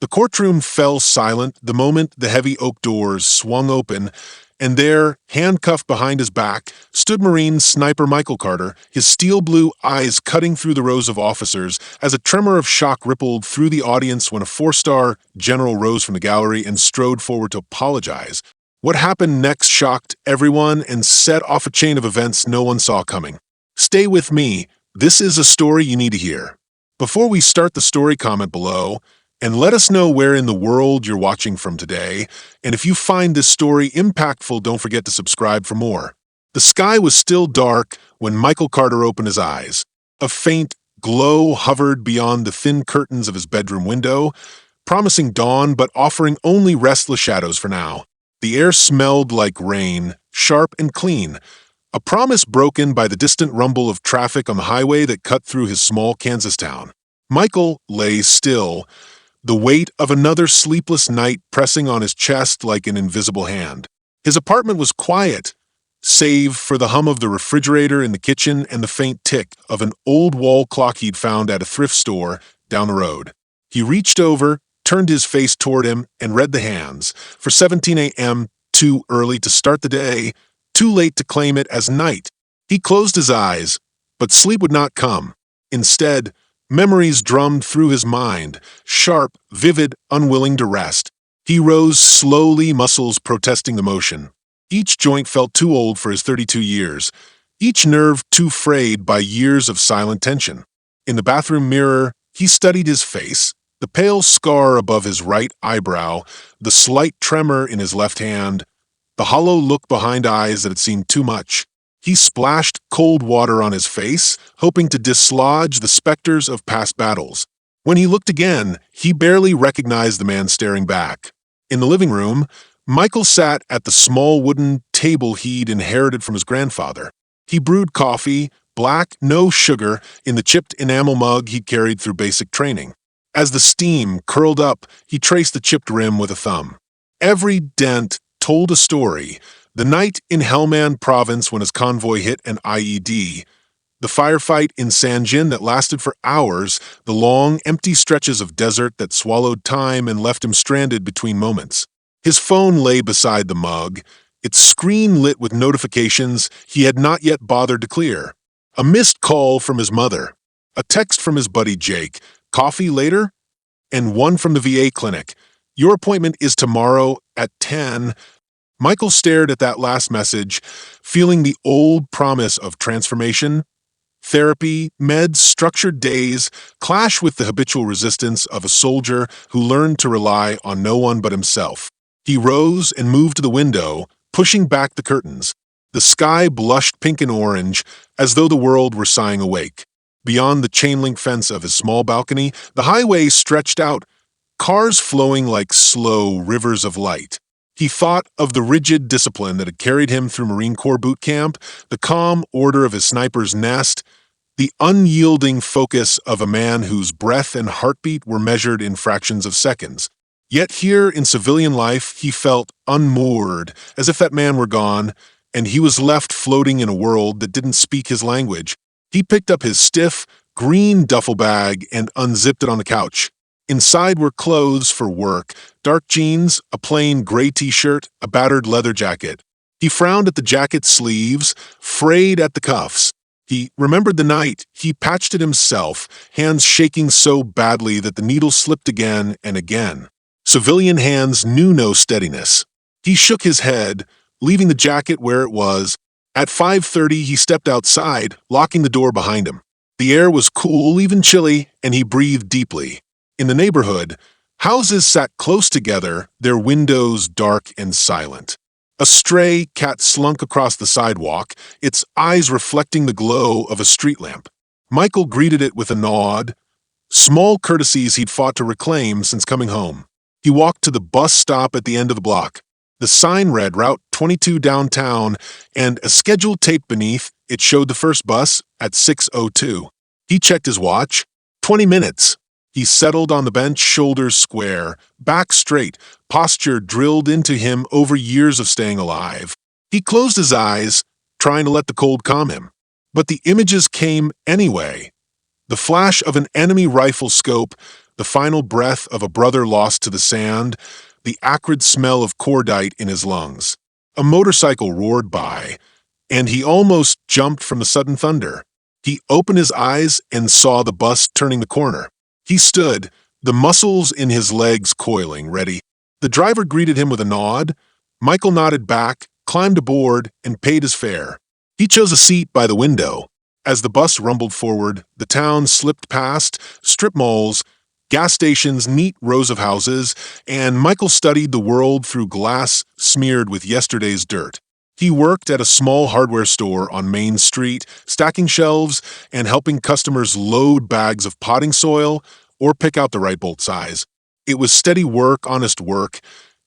The courtroom fell silent the moment the heavy oak doors swung open, and there, handcuffed behind his back, stood Marine Sniper Michael Carter, his steel-blue eyes cutting through the rows of officers as a tremor of shock rippled through the audience when a four-star general rose from the gallery and strode forward to apologize. What happened next shocked everyone and set off a chain of events no one saw coming. Stay with me. This is a story you need to hear. Before we start the story, comment below, and let us know where in the world you're watching from today. And if you find this story impactful, don't forget to subscribe for more. The sky was still dark when Michael Carter opened his eyes. A faint glow hovered beyond the thin curtains of his bedroom window, promising dawn but offering only restless shadows for now. The air smelled like rain, sharp and clean, a promise broken by the distant rumble of traffic on the highway that cut through his small Kansas town. Michael lay still, the weight of another sleepless night pressing on his chest like an invisible hand. His apartment was quiet, save for the hum of the refrigerator in the kitchen and the faint tick of an old wall clock he'd found at a thrift store down the road. He reached over, turned his face toward him, and read the hands. For 17 a.m., too early to start the day, too late to claim it as night. He closed his eyes, but sleep would not come. Instead, memories drummed through his mind, sharp, vivid, unwilling to rest. He rose slowly, muscles protesting the motion. Each joint felt too old for his 32 years, each nerve too frayed by years of silent tension. In the bathroom mirror, he studied his face, the pale scar above his right eyebrow, the slight tremor in his left hand, the hollow look behind eyes that had seen too much. He splashed cold water on his face, hoping to dislodge the specters of past battles. When he looked again, he barely recognized the man staring back. In the living room, Michael sat at the small wooden table he'd inherited from his grandfather. He brewed coffee, black, no sugar, in the chipped enamel mug he'd carried through basic training. As the steam curled up, he traced the chipped rim with a thumb. Every dent told a story. The night in Helmand Province when his convoy hit an IED, the firefight in Sanjin that lasted for hours, the long, empty stretches of desert that swallowed time and left him stranded between moments. His phone lay beside the mug, its screen lit with notifications he had not yet bothered to clear. A missed call from his mother, a text from his buddy Jake, coffee later, and one from the VA clinic. Your appointment is tomorrow at 10. Michael stared at that last message, feeling the old promise of transformation. Therapy, meds, structured days clash with the habitual resistance of a soldier who learned to rely on no one but himself. He rose and moved to the window, pushing back the curtains. The sky blushed pink and orange, as though the world were sighing awake. Beyond the chain-link fence of his small balcony, the highway stretched out, cars flowing like slow rivers of light. He thought of the rigid discipline that had carried him through Marine Corps boot camp, the calm order of his sniper's nest, the unyielding focus of a man whose breath and heartbeat were measured in fractions of seconds. Yet here in civilian life, he felt unmoored, as if that man were gone, and he was left floating in a world that didn't speak his language. He picked up his stiff, green duffel bag and unzipped it on the couch. Inside were clothes for work, dark jeans, a plain gray t-shirt, a battered leather jacket. He frowned at the jacket's sleeves, frayed at the cuffs. He remembered the night. He patched it himself, hands shaking so badly that the needle slipped again and again. Civilian hands knew no steadiness. He shook his head, leaving the jacket where it was. At 5:30, he stepped outside, locking the door behind him. The air was cool, even chilly, and he breathed deeply. In the neighborhood, houses sat close together, their windows dark and silent. A stray cat slunk across the sidewalk, its eyes reflecting the glow of a street lamp. Michael greeted it with a nod, small courtesies he'd fought to reclaim since coming home. He walked to the bus stop at the end of the block. The sign read Route 22 downtown, and a schedule taped beneath it showed the first bus at 6:02. He checked his watch. 20 minutes. He settled on the bench, shoulders square, back straight, posture drilled into him over years of staying alive. He closed his eyes, trying to let the cold calm him. But the images came anyway. The flash of an enemy rifle scope, the final breath of a brother lost to the sand, the acrid smell of cordite in his lungs. A motorcycle roared by, and he almost jumped from the sudden thunder. He opened his eyes and saw the bus turning the corner. He stood, the muscles in his legs coiling, ready. The driver greeted him with a nod. Michael nodded back, climbed aboard, and paid his fare. He chose a seat by the window. As the bus rumbled forward, the town slipped past strip malls, gas stations, neat rows of houses, and Michael studied the world through glass smeared with yesterday's dirt. He worked at a small hardware store on Main Street, stacking shelves and helping customers load bags of potting soil or pick out the right bolt size. It was steady work, honest work,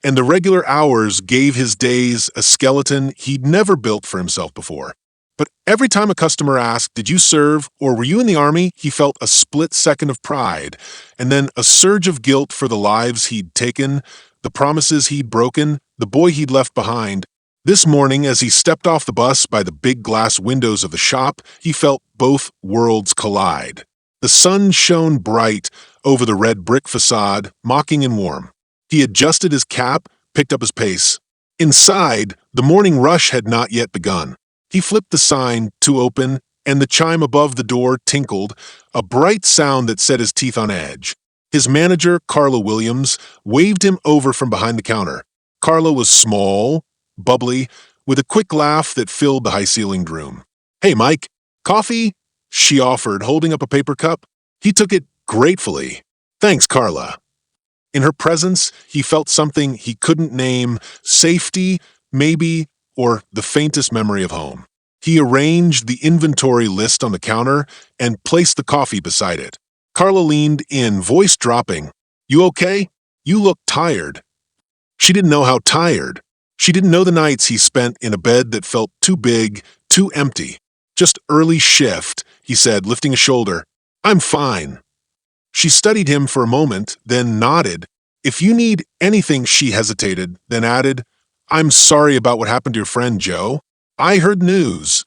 and the regular hours gave his days a skeleton he'd never built for himself before. But every time a customer asked, "Did you serve or were you in the Army?" he felt a split second of pride, and then a surge of guilt for the lives he'd taken, the promises he'd broken, the boy he'd left behind. This morning, as he stepped off the bus by the big glass windows of the shop, he felt both worlds collide. The sun shone bright over the red brick facade, mocking and warm. He adjusted his cap, picked up his pace. Inside, the morning rush had not yet begun. He flipped the sign to open, and the chime above the door tinkled, a bright sound that set his teeth on edge. His manager, Carla Williams, waved him over from behind the counter. Carla was small, bubbly, with a quick laugh that filled the high-ceilinged room. "Hey, Mike, coffee?" she offered, holding up a paper cup. He took it gratefully. "Thanks, Carla." In her presence, he felt something he couldn't name, safety, maybe, or the faintest memory of home. He arranged the inventory list on the counter and placed the coffee beside it. Carla leaned in, voice dropping. "You okay? You look tired." She didn't know how tired. She didn't know the nights he spent in a bed that felt too big, too empty. "Just early shift," he said, lifting a shoulder. "I'm fine." She studied him for a moment, then nodded. "If you need anything," she hesitated, then added, "I'm sorry about what happened to your friend, Joe. I heard news."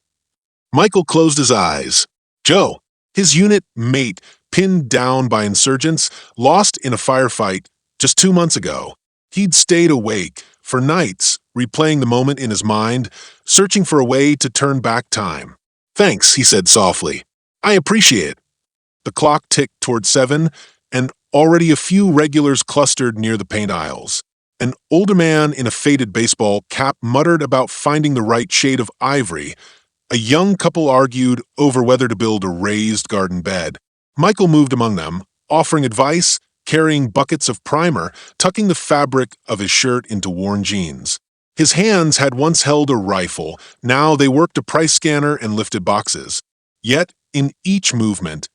Michael closed his eyes. Joe, his unit mate, pinned down by insurgents, lost in a firefight just 2 months ago. He'd stayed awake for nights, replaying the moment in his mind, searching for a way to turn back time. "Thanks," he said softly. "I appreciate it." The clock ticked toward 7, and already a few regulars clustered near the paint aisles. An older man in a faded baseball cap muttered about finding the right shade of ivory. A young couple argued over whether to build a raised garden bed. Michael moved among them, offering advice, carrying buckets of primer, tucking the fabric of his shirt into worn jeans. His hands had once held a rifle, now they worked a price scanner and lifted boxes. Yet, in each movement,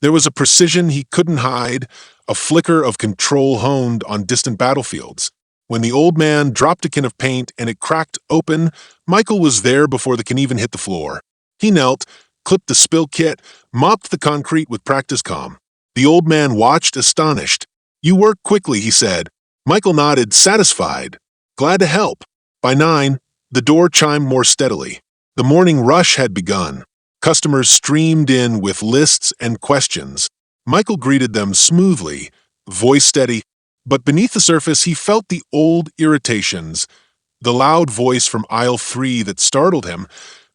there was a precision he couldn't hide, a flicker of control honed on distant battlefields. When the old man dropped a can of paint and it cracked open, Michael was there before the can even hit the floor. He knelt, clipped the spill kit, mopped the concrete with practice calm. The old man watched, astonished. "You work quickly," he said. Michael nodded, satisfied. "Glad to help." By 9, the door chimed more steadily. The morning rush had begun. Customers streamed in with lists and questions. Michael greeted them smoothly, voice steady, but beneath the surface he felt the old irritations, the loud voice from aisle 3 that startled him,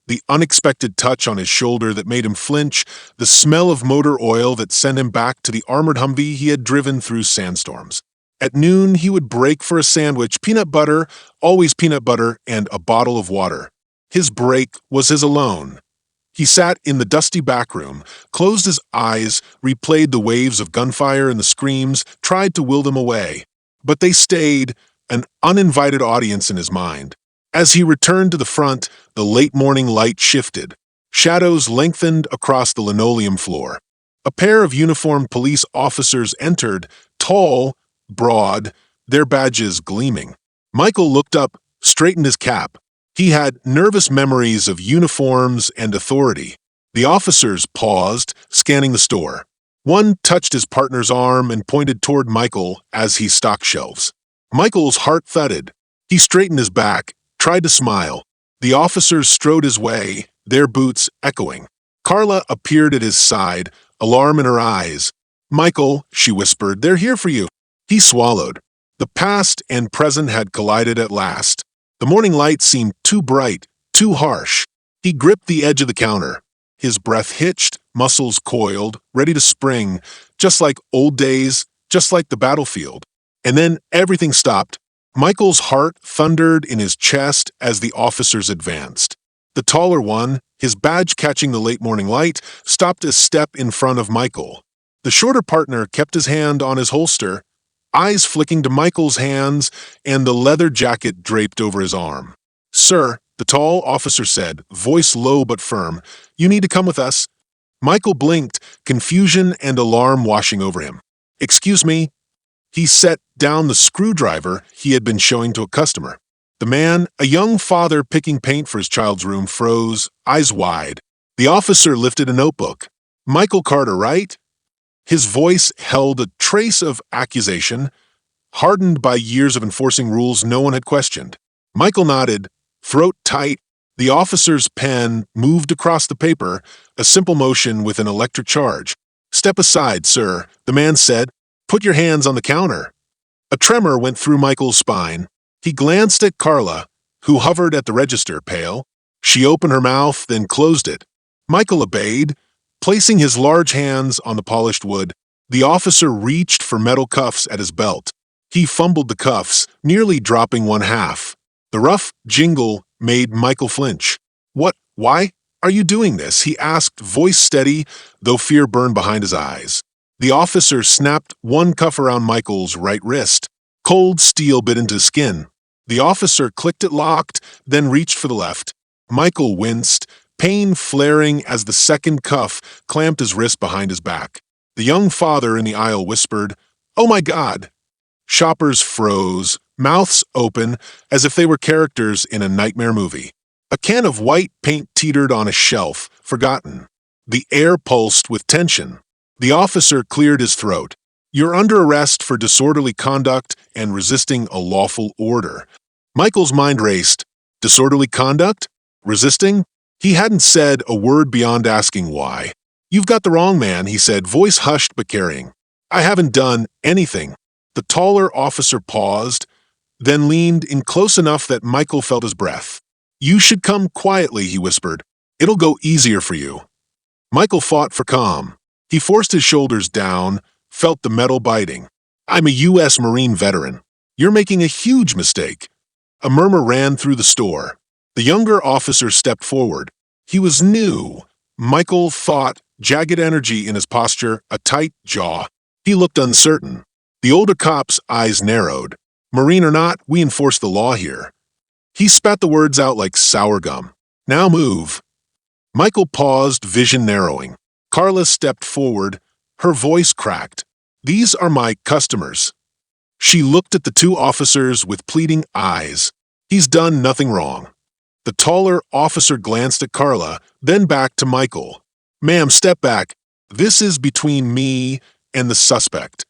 the unexpected touch on his shoulder that made him flinch, the smell of motor oil that sent him back to the armored Humvee he had driven through sandstorms. At noon, he would break for a sandwich, peanut butter, always peanut butter, and a bottle of water. His break was his alone. He sat in the dusty back room, closed his eyes, replayed the waves of gunfire and the screams, tried to will them away. But they stayed, an uninvited audience in his mind. As he returned to the front, the late morning light shifted. Shadows lengthened across the linoleum floor. A pair of uniformed police officers entered, tall, broad, their badges gleaming. Michael looked up, straightened his cap. He had nervous memories of uniforms and authority. The officers paused, scanning the store. One touched his partner's arm and pointed toward Michael as he stocked shelves. Michael's heart thudded. He straightened his back, tried to smile. The officers strode his way, their boots echoing. Carla appeared at his side, alarm in her eyes. "Michael," she whispered, "they're here for you." He swallowed. The past and present had collided at last. The morning light seemed too bright, too harsh. He gripped the edge of the counter. His breath hitched, muscles coiled, ready to spring, just like old days, just like the battlefield. And then everything stopped. Michael's heart thundered in his chest as the officers advanced. The taller one, his badge catching the late morning light, stopped a step in front of Michael. The shorter partner kept his hand on his holster, eyes flicking to Michael's hands and the leather jacket draped over his arm. "Sir," the tall officer said, voice low but firm, "you need to come with us." Michael blinked, confusion and alarm washing over him. "Excuse me." He set down the screwdriver he had been showing to a customer. The man, a young father picking paint for his child's room, froze, eyes wide. The officer lifted a notebook. "Michael Carter, right?" His voice held a trace of accusation, hardened by years of enforcing rules no one had questioned. Michael nodded, throat tight. The officer's pen moved across the paper, a simple motion with an electric charge. "Step aside, sir," the man said. "Put your hands on the counter." A tremor went through Michael's spine. He glanced at Carla, who hovered at the register, pale. She opened her mouth, then closed it. Michael obeyed. Placing his large hands on the polished wood, the officer reached for metal cuffs at his belt. He fumbled the cuffs, nearly dropping one half. The rough jingle made Michael flinch. Why are you doing this?" he asked, voice steady, though fear burned behind his eyes. The officer snapped one cuff around Michael's right wrist. Cold steel bit into his skin. The officer clicked it locked, then reached for the left. Michael winced, pain flaring as the second cuff clamped his wrist behind his back. The young father in the aisle whispered, "Oh my God!" Shoppers froze, mouths open, as if they were characters in a nightmare movie. A can of white paint teetered on a shelf, forgotten. The air pulsed with tension. The officer cleared his throat. "You're under arrest for disorderly conduct and resisting a lawful order." Michael's mind raced. Disorderly conduct? Resisting? He hadn't said a word beyond asking why. "You've got the wrong man," he said, voice hushed but carrying. "I haven't done anything." The taller officer paused, then leaned in close enough that Michael felt his breath. "You should come quietly," he whispered. "It'll go easier for you." Michael fought for calm. He forced his shoulders down, felt the metal biting. "I'm a U.S. Marine veteran. You're making a huge mistake." A murmur ran through the store. The younger officer stepped forward. He was new. Michael thought, jagged energy in his posture, a tight jaw. He looked uncertain. The older cop's eyes narrowed. "Marine or not, we enforce the law here." He spat the words out like sour gum. "Now move." Michael paused, vision narrowing. Carla stepped forward. Her voice cracked. "These are my customers." She looked at the two officers with pleading eyes. "He's done nothing wrong." The taller officer glanced at Carla, then back to Michael. "Ma'am, step back. This is between me and the suspect."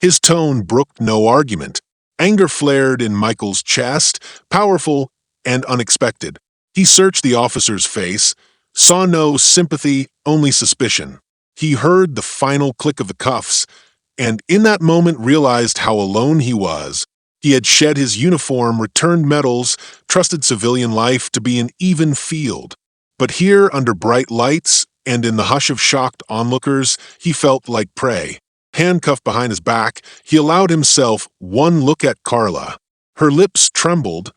His tone brooked no argument. Anger flared in Michael's chest, powerful and unexpected. He searched the officer's face, saw no sympathy, only suspicion. He heard the final click of the cuffs, and in that moment realized how alone he was. He had shed his uniform, returned medals, trusted civilian life to be an even field. But here, under bright lights, and in the hush of shocked onlookers, he felt like prey. Handcuffed behind his back, he allowed himself one look at Carla. Her lips trembled.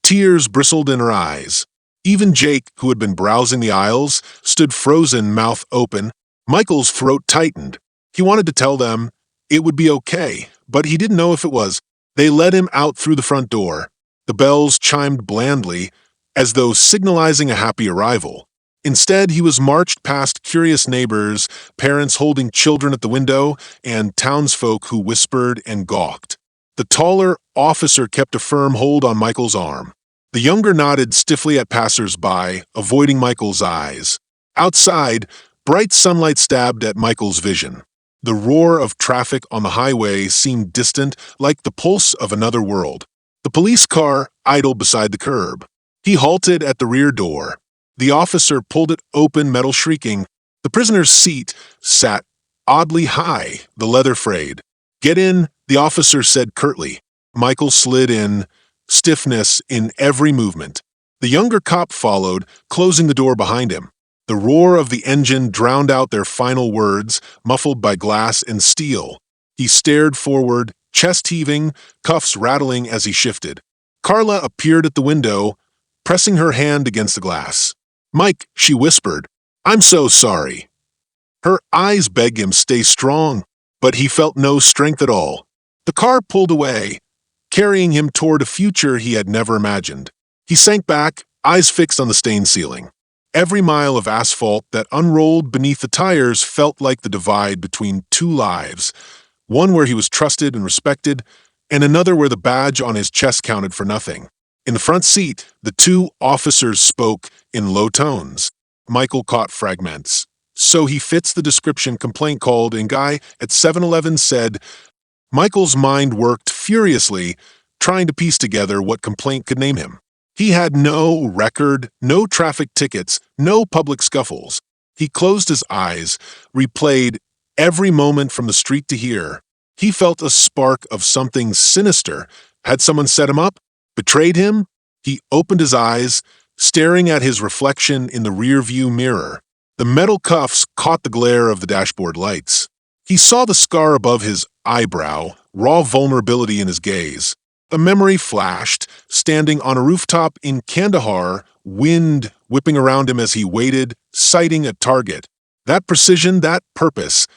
Tears bristled in her eyes. Even Jake, who had been browsing the aisles, stood frozen, mouth open. Michael's throat tightened. He wanted to tell them it would be okay, but he didn't know if it was. They led him out through the front door. The bells chimed blandly, as though signalizing a happy arrival. Instead, he was marched past curious neighbors, parents holding children at the window, and townsfolk who whispered and gawked. The taller officer kept a firm hold on Michael's arm. The younger nodded stiffly at passers-by, avoiding Michael's eyes. Outside, bright sunlight stabbed at Michael's vision. The roar of traffic on the highway seemed distant, like the pulse of another world. The police car idled beside the curb. He halted at the rear door. The officer pulled it open, metal shrieking. The prisoner's seat sat oddly high, the leather frayed. "Get in," the officer said curtly. Michael slid in, stiffness in every movement. The younger cop followed, closing the door behind him. The roar of the engine drowned out their final words, muffled by glass and steel. He stared forward, chest heaving, cuffs rattling as he shifted. Carla appeared at the window, pressing her hand against the glass. "Mike," she whispered, "I'm so sorry." Her eyes begged him stay strong, but he felt no strength at all. The car pulled away, carrying him toward a future he had never imagined. He sank back, eyes fixed on the stained ceiling. Every mile of asphalt that unrolled beneath the tires felt like the divide between two lives, one where he was trusted and respected, and another where the badge on his chest counted for nothing. In the front seat, the two officers spoke in low tones. Michael caught fragments. "So he fits the description complaint called," and guy at 7-Eleven said. Michael's mind worked furiously, trying to piece together what complaint could name him. He had no record, no traffic tickets, no public scuffles. He closed his eyes, replayed every moment from the street to here. He felt a spark of something sinister. Had someone set him up? Betrayed him? He opened his eyes, staring at his reflection in the rearview mirror. The metal cuffs caught the glare of the dashboard lights. He saw the scar above his eyebrow, raw vulnerability in his gaze. A memory flashed, standing on a rooftop in Kandahar, wind whipping around him as he waited, sighting a target. That precision, that purpose,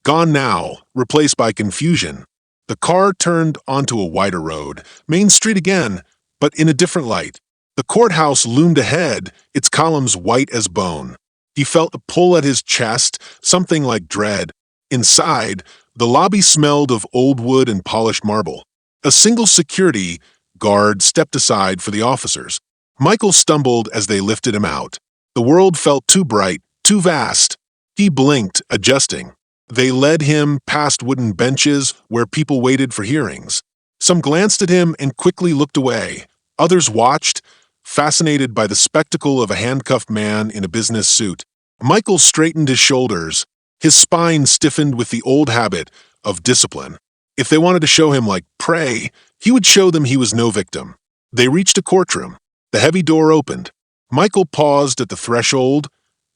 gone now, replaced by confusion. The car turned onto a wider road, Main Street again, but in a different light. The courthouse loomed ahead, its columns white as bone. He felt a pull at his chest, something like dread. Inside, the lobby smelled of old wood and polished marble. A single security guard stepped aside for the officers. Michael stumbled as they lifted him out. The world felt too bright, too vast. He blinked, adjusting. They led him past wooden benches where people waited for hearings. Some glanced at him and quickly looked away. Others watched, fascinated by the spectacle of a handcuffed man in a business suit. Michael straightened his shoulders. His spine stiffened with the old habit of discipline. If they wanted to show him like prey, he would show them he was no victim. They reached a courtroom. The heavy door opened. Michael paused at the threshold,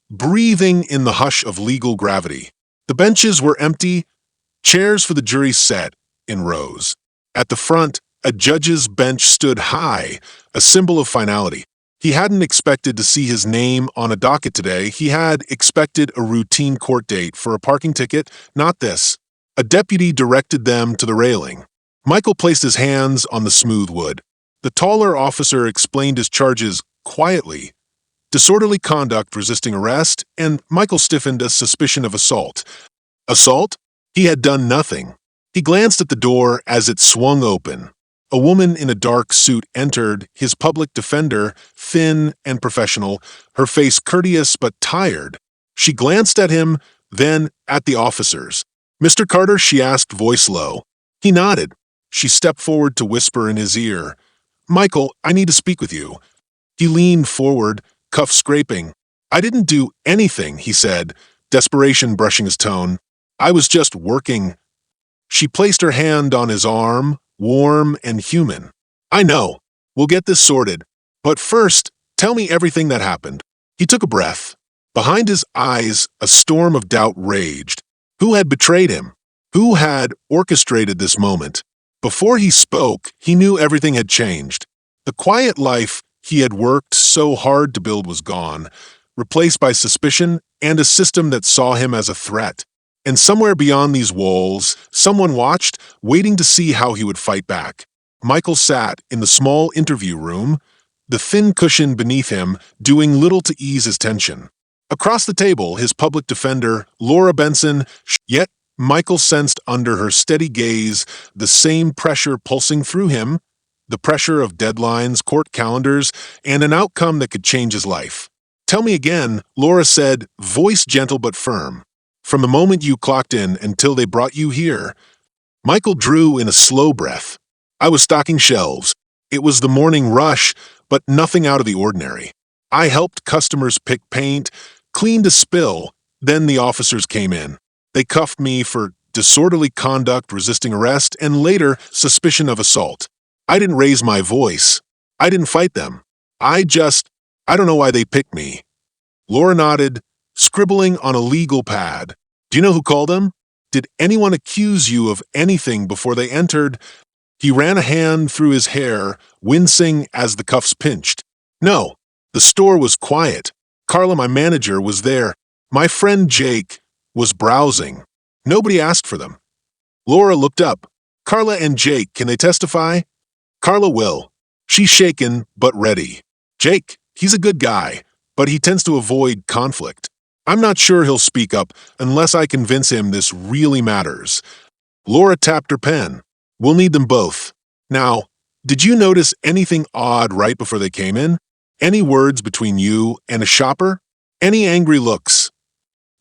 breathing in the hush of legal gravity. The benches were empty, chairs for the jury set in rows. At the front, a judge's bench stood high, a symbol of finality. He hadn't expected to see his name on a docket today. He had expected a routine court date for a parking ticket, not this. A deputy directed them to the railing. Michael placed his hands on the smooth wood. The taller officer explained his charges quietly. Disorderly conduct resisting arrest, and Michael stiffened a suspicion of assault. Assault? He had done nothing. He glanced at the door as it swung open. A woman in a dark suit entered, his public defender, thin and professional, her face courteous but tired. She glanced at him, then at the officers. "Mr. Carter," she asked, voice low. He nodded. She stepped forward to whisper in his ear. "Michael, I need to speak with you." He leaned forward, cuff scraping. "I didn't do anything," he said, desperation brushing his tone. "I was just working." She placed her hand on his arm, warm and human. "I know. We'll get this sorted. But first, tell me everything that happened." He took a breath. Behind his eyes, a storm of doubt raged. Who had betrayed him? Who had orchestrated this moment? Before he spoke, he knew everything had changed. The quiet life he had worked so hard to build was gone, replaced by suspicion and a system that saw him as a threat. And somewhere beyond these walls, someone watched, waiting to see how he would fight back. Michael sat in the small interview room, the thin cushion beneath him doing little to ease his tension. Across the table, his public defender, Laura Benson, yet Michael sensed under her steady gaze the same pressure pulsing through him, the pressure of deadlines, court calendars, and an outcome that could change his life. "Tell me again," Laura said, voice gentle but firm. "From the moment you clocked in until they brought you here." Michael drew in a slow breath. "I was stocking shelves. It was the morning rush, but nothing out of the ordinary. I helped customers pick paint, cleaned a spill, then the officers came in. They cuffed me for disorderly conduct, resisting arrest, and later suspicion of assault. I didn't raise my voice. I didn't fight them. I don't know why they picked me. Laura nodded, scribbling on a legal pad. Do you know who called them? Did anyone accuse you of anything before they entered? He ran a hand through his hair, wincing as the cuffs pinched. No, the store was quiet. Carla, my manager, was there. My friend Jake was browsing. Nobody asked for them. Laura looked up. Carla and Jake, can they testify? Carla will. She's shaken, but ready. Jake, he's a good guy, but he tends to avoid conflict. I'm not sure he'll speak up unless I convince him this really matters. Laura tapped her pen. We'll need them both. Now, did you notice anything odd right before they came in? Any words between you and a shopper? Any angry looks?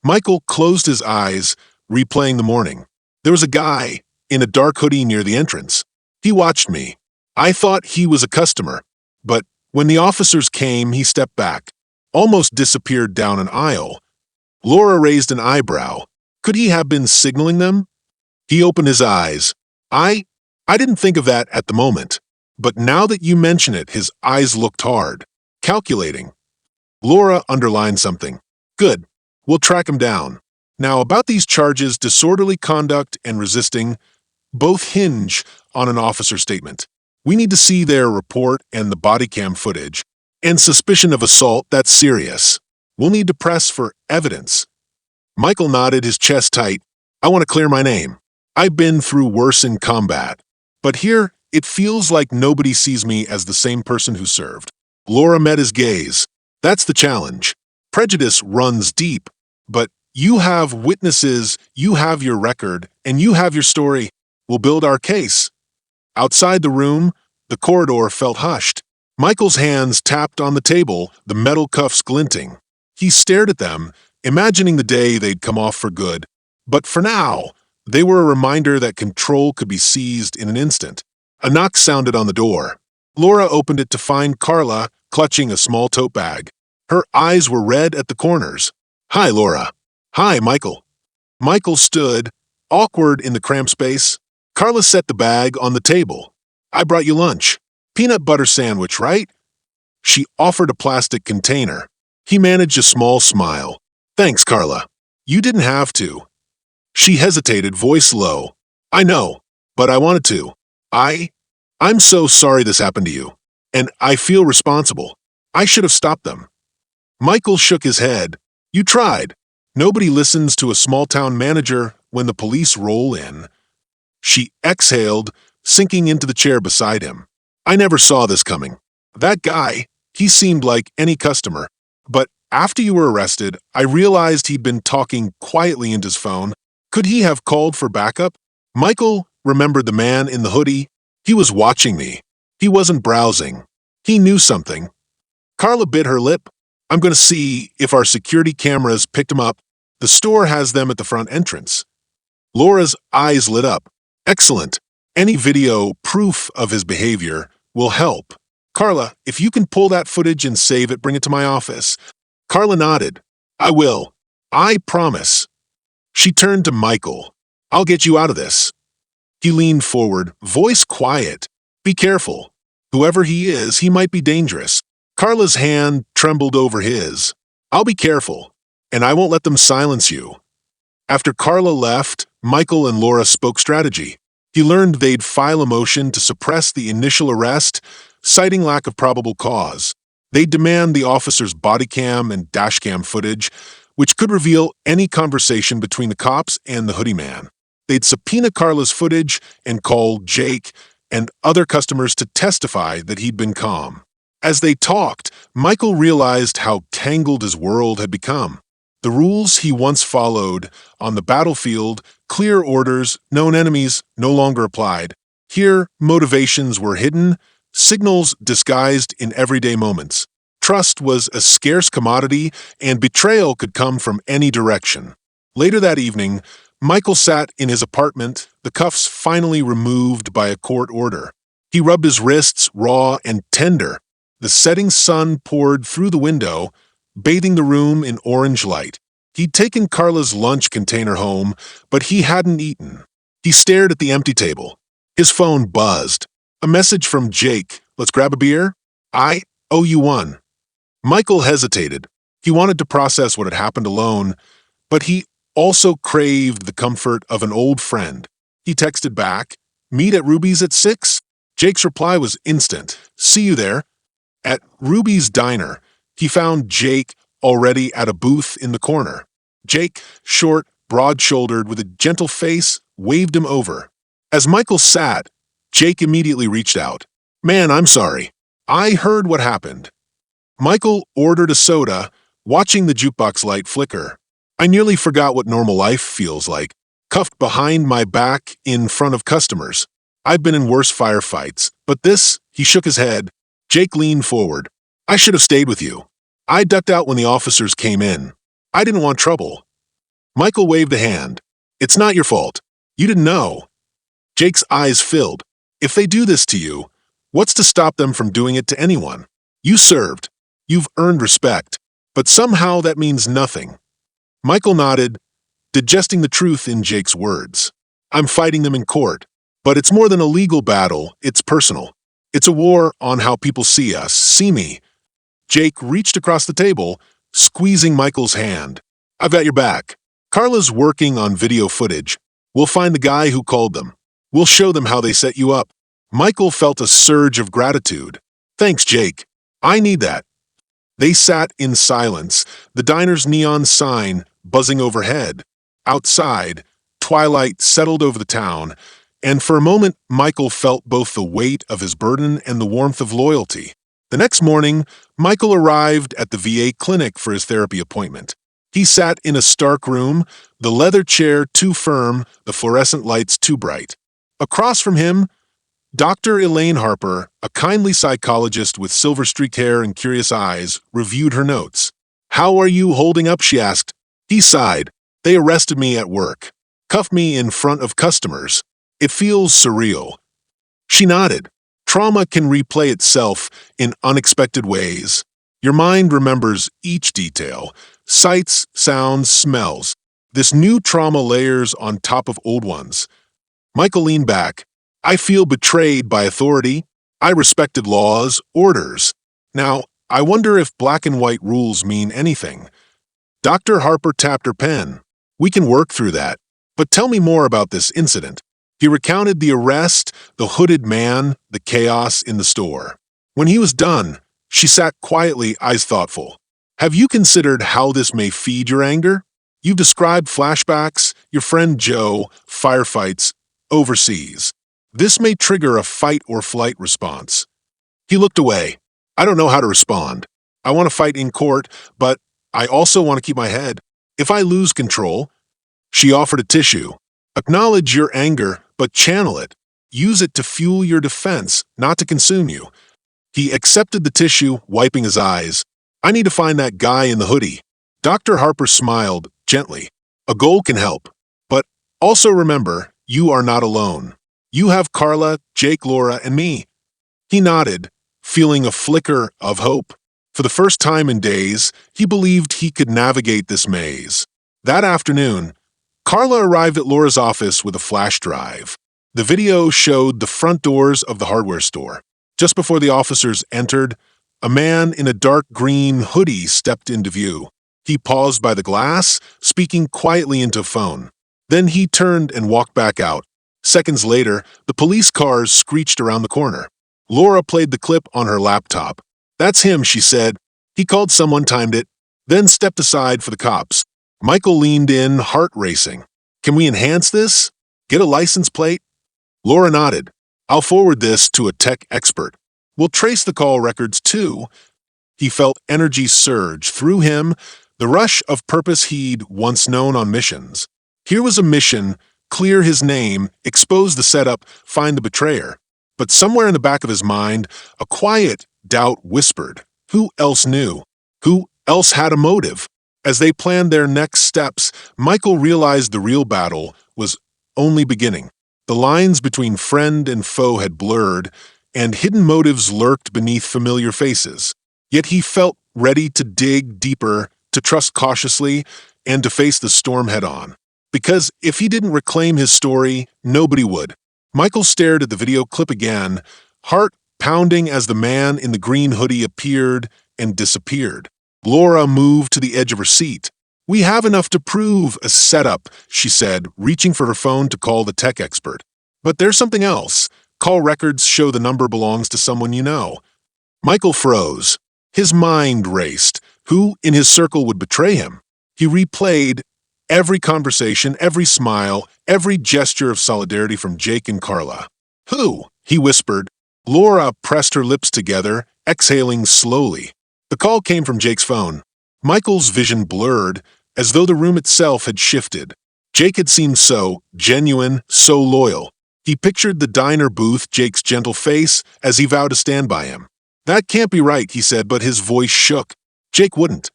Michael closed his eyes, replaying the morning. There was a guy in a dark hoodie near the entrance. He watched me. I thought he was a customer, but when the officers came, he stepped back, almost disappeared down an aisle. Laura raised an eyebrow. Could he have been signaling them? He opened his eyes. I didn't think of that at the moment, but now that you mention it, his eyes looked hard, calculating. Laura underlined something. Good. We'll track him down. Now, about these charges, disorderly conduct and resisting, both hinge on an officer statement. We need to see their report and the bodycam footage. And suspicion of assault, that's serious. We'll need to press for evidence. Michael nodded, his chest tight. I want to clear my name. I've been through worse in combat. But here, it feels like nobody sees me as the same person who served. Laura met his gaze. That's the challenge. Prejudice runs deep, but you have witnesses, you have your record, and you have your story. We'll build our case. Outside the room, the corridor felt hushed. Michael's hands tapped on the table, the metal cuffs glinting. He stared at them, imagining the day they'd come off for good. But for now, they were a reminder that control could be seized in an instant. A knock sounded on the door. Laura opened it to find Carla clutching a small tote bag. Her eyes were red at the corners. Hi, Laura. Hi, Michael. Michael stood, awkward in the cramped space. Carla set the bag on the table. I brought you lunch. Peanut butter sandwich, right? She offered a plastic container. He managed a small smile. Thanks, Carla. You didn't have to. She hesitated, voice low. I know, but I wanted to. I'm so sorry this happened to you. And I feel responsible. I should have stopped them. Michael shook his head. You tried. Nobody listens to a small-town manager when the police roll in. She exhaled, sinking into the chair beside him. I never saw this coming. That guy, he seemed like any customer. But after you were arrested, I realized he'd been talking quietly into his phone. Could he have called for backup? Michael remembered the man in the hoodie. He was watching me. He wasn't browsing. He knew something. Carla bit her lip. I'm going to see if our security cameras picked him up. The store has them at the front entrance. Laura's eyes lit up. Excellent. Any video proof of his behavior will help. Carla, if you can pull that footage and save it, bring it to my office. Carla nodded. I will. I promise. She turned to Michael. I'll get you out of this. He leaned forward, voice quiet. Be careful. Whoever he is, he might be dangerous. Carla's hand trembled over his. I'll be careful, and I won't let them silence you. After Carla left, Michael and Laura spoke strategy. He learned they'd file a motion to suppress the initial arrest, citing lack of probable cause. They'd demand the officer's bodycam and dashcam footage, which could reveal any conversation between the cops and the hoodie man. They'd subpoena Carla's footage and call Jake and other customers to testify that he'd been calm. As they talked, Michael realized how tangled his world had become. The rules he once followed on the battlefield, clear orders, known enemies, no longer applied. Here, motivations were hidden, signals disguised in everyday moments. Trust was a scarce commodity, and betrayal could come from any direction. Later that evening, Michael sat in his apartment, the cuffs finally removed by a court order. He rubbed his wrists raw and tender. The setting sun poured through the window, bathing the room in orange light. He'd taken Carla's lunch container home, but he hadn't eaten. He stared at the empty table. His phone buzzed. A message from Jake. "Let's grab a beer? I owe you one." Michael hesitated. He wanted to process what had happened alone, but he also craved the comfort of an old friend. He texted back, "Meet at Ruby's at 6? Jake's reply was instant. "See you there." At Ruby's diner, he found Jake already at a booth in the corner. Jake, short, broad-shouldered, with a gentle face, waved him over. As Michael sat, Jake immediately reached out. "Man, I'm sorry. I heard what happened." Michael ordered a soda, watching the jukebox light flicker. "I nearly forgot what normal life feels like, cuffed behind my back in front of customers. I've been in worse firefights, but this," he shook his head. Jake leaned forward. "I should have stayed with you. I ducked out when the officers came in. I didn't want trouble." Michael waved a hand. "It's not your fault. You didn't know." Jake's eyes filled. "If they do this to you, what's to stop them from doing it to anyone? You served. You've earned respect. But somehow that means nothing." Michael nodded, digesting the truth in Jake's words. "I'm fighting them in court. But it's more than a legal battle, it's personal. It's a war on how people see us, see me." Jake reached across the table, squeezing Michael's hand. "I've got your back. Carla's working on video footage. We'll find the guy who called them. We'll show them how they set you up." Michael felt a surge of gratitude. "Thanks, Jake. I need that." They sat in silence, the diner's neon sign buzzing overhead. Outside, twilight settled over the town, and for a moment Michael felt both the weight of his burden and the warmth of loyalty. The next morning, Michael arrived at the VA clinic for his therapy appointment. He sat in a stark room, the leather chair too firm, the fluorescent lights too bright. Across from him, Dr. Elaine Harper, a kindly psychologist with silver-streaked hair and curious eyes, reviewed her notes. "How are you holding up?" she asked. He sighed. "They arrested me at work, cuffed me in front of customers. It feels surreal." She nodded. Trauma can replay itself in unexpected ways. Your mind remembers each detail, sights, sounds, smells. This new trauma layers on top of old ones. Michael leaned back. "I feel betrayed by authority. I respected laws, orders. Now, I wonder if black and white rules mean anything." Dr. Harper tapped her pen. "We can work through that. But tell me more about this incident." He recounted the arrest, the hooded man, the chaos in the store. When he was done, she sat quietly, eyes thoughtful. "Have you considered how this may feed your anger? You've described flashbacks, your friend Joe, firefights, overseas. This may trigger a fight or flight response." He looked away. "I don't know how to respond. I want to fight in court, but I also want to keep my head. If I lose control..." She offered a tissue. "Acknowledge your anger, but channel it. Use it to fuel your defense, not to consume you." He accepted the tissue, wiping his eyes. "I need to find that guy in the hoodie." Dr. Harper smiled, gently. "A goal can help. But also remember, you are not alone. You have Carla, Jake, Laura, and me." He nodded, feeling a flicker of hope. For the first time in days, he believed he could navigate this maze. That afternoon, Carla arrived at Laura's office with a flash drive. The video showed the front doors of the hardware store. Just before the officers entered, a man in a dark green hoodie stepped into view. He paused by the glass, speaking quietly into a phone. Then he turned and walked back out. Seconds later, the police cars screeched around the corner. Laura played the clip on her laptop. "That's him," she said. "He called someone, timed it, then stepped aside for the cops." Michael leaned in, heart racing. "Can we enhance this? Get a license plate?" Laura nodded. "I'll forward this to a tech expert. We'll trace the call records too." He felt energy surge through him, the rush of purpose he'd once known on missions. Here was a mission: clear his name, expose the setup, find the betrayer. But somewhere in the back of his mind, a quiet doubt whispered. Who else knew? Who else had a motive? As they planned their next steps, Michael realized the real battle was only beginning. The lines between friend and foe had blurred, and hidden motives lurked beneath familiar faces. Yet he felt ready to dig deeper, to trust cautiously, and to face the storm head-on. Because if he didn't reclaim his story, nobody would. Michael stared at the video clip again, heart pounding as the man in the green hoodie appeared and disappeared. Laura moved to the edge of her seat. "We have enough to prove a setup," she said, reaching for her phone to call the tech expert. "But there's something else. Call records show the number belongs to someone you know." Michael froze. His mind raced. Who in his circle would betray him? He replayed every conversation, every smile, every gesture of solidarity from Jake and Carla. "Who?" he whispered. Laura pressed her lips together, exhaling slowly. The call came from Jake's phone. Michael's vision blurred, as though the room itself had shifted. Jake had seemed so genuine, so loyal. He pictured the diner booth, Jake's gentle face, as he vowed to stand by him. "That can't be right," he said, but his voice shook. Jake wouldn't.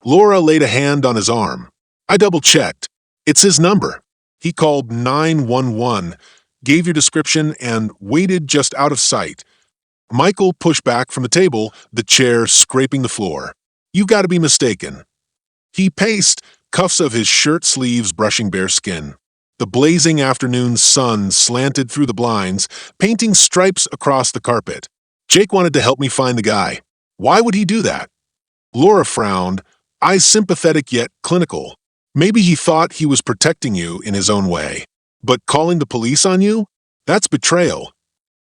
Laura laid a hand on his arm. "I double-checked. It's his number." He called 911, gave your description, and waited just out of sight. Michael pushed back from the table, the chair scraping the floor. "You've got to be mistaken." He paced, cuffs of his shirt sleeves brushing bare skin. The blazing afternoon sun slanted through the blinds, painting stripes across the carpet. "Jake wanted to help me find the guy. Why would he do that?" Laura frowned, eyes sympathetic yet clinical. "Maybe he thought he was protecting you in his own way. But calling the police on you? That's betrayal."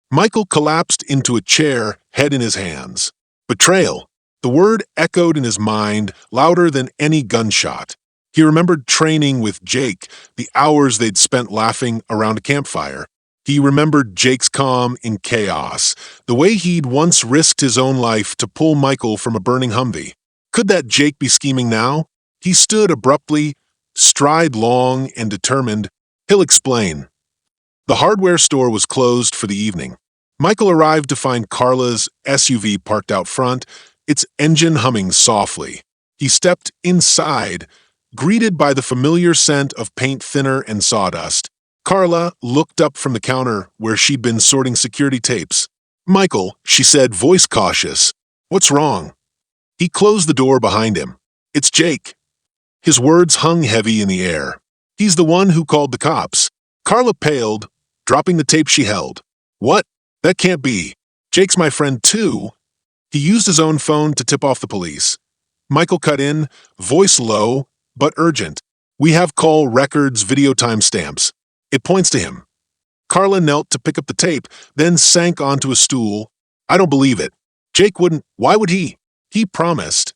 Michael collapsed into a chair, head in his hands. Betrayal. The word echoed in his mind, louder than any gunshot. He remembered training with Jake, the hours they'd spent laughing around a campfire. He remembered Jake's calm in chaos, the way he'd once risked his own life to pull Michael from a burning Humvee. Could that Jake be scheming now? He stood abruptly, stride long and determined. "He'll explain." The hardware store was closed for the evening. Michael arrived to find Carla's SUV parked out front, its engine humming softly. He stepped inside, greeted by the familiar scent of paint thinner and sawdust. Carla looked up from the counter where she'd been sorting security tapes. "Michael," she said, voice cautious. "What's wrong?" He closed the door behind him. "It's Jake." His words hung heavy in the air. "He's the one who called the cops." Carla paled, dropping the tape she held. "What? That can't be. Jake's my friend too." He used his own phone to tip off the police. Michael cut in, voice low, but urgent. "We have call records, video timestamps." It points to him. Carla knelt to pick up the tape, then sank onto a stool. "I don't believe it. Jake wouldn't. Why would he? He promised."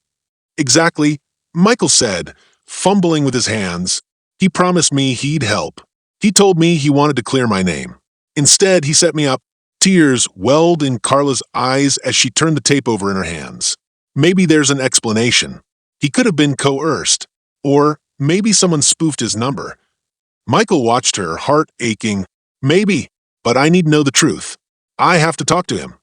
"Exactly," Michael said, fumbling with his hands. "He promised me he'd help. He told me he wanted to clear my name. Instead, he set me up." Tears welled in Carla's eyes as she turned the tape over in her hands. Maybe there's an explanation. He could have been coerced. Or maybe someone spoofed his number. Michael watched her, heart aching. "Maybe, but I need to know the truth. I have to talk to him."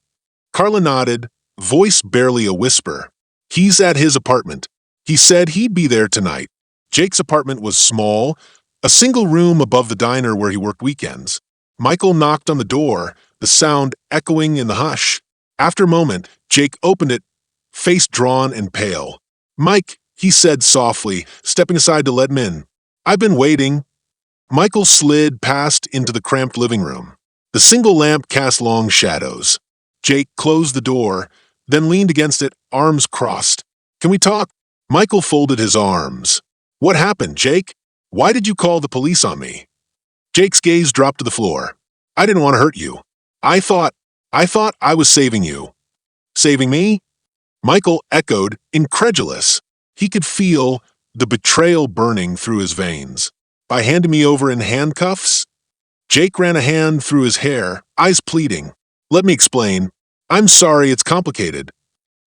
Carla nodded, voice barely a whisper. "He's at his apartment. He said he'd be there tonight." Jake's apartment was small, a single room above the diner where he worked weekends. Michael knocked on the door, the sound echoing in the hush. After a moment, Jake opened it, face drawn and pale. "Mike," he said softly, stepping aside to let him in. "I've been waiting." Michael slid past into the cramped living room. The single lamp cast long shadows. Jake closed the door, then leaned against it, arms crossed. "Can we talk?" Michael folded his arms. "What happened, Jake? Why did you call the police on me?" Jake's gaze dropped to the floor. "I didn't want to hurt you. I thought I was saving you." "Saving me?" Michael echoed, incredulous. He could feel the betrayal burning through his veins. "By handing me over in handcuffs?" Jake ran a hand through his hair, eyes pleading. "Let me explain. I'm sorry, it's complicated."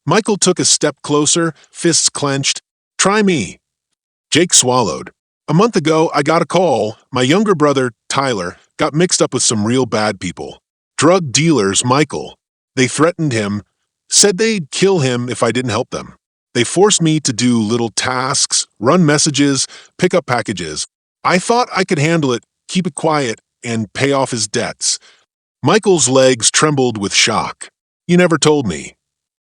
Michael took a step closer, fists clenched. "Try me." Jake swallowed. "A month ago, I got a call. My younger brother, Tyler, got mixed up with some real bad people. Drug dealers, Michael. They threatened him, said they'd kill him if I didn't help them. They forced me to do little tasks, run messages, pick up packages. I thought I could handle it, keep it quiet, and pay off his debts." Michael's legs trembled with shock. "You never told me."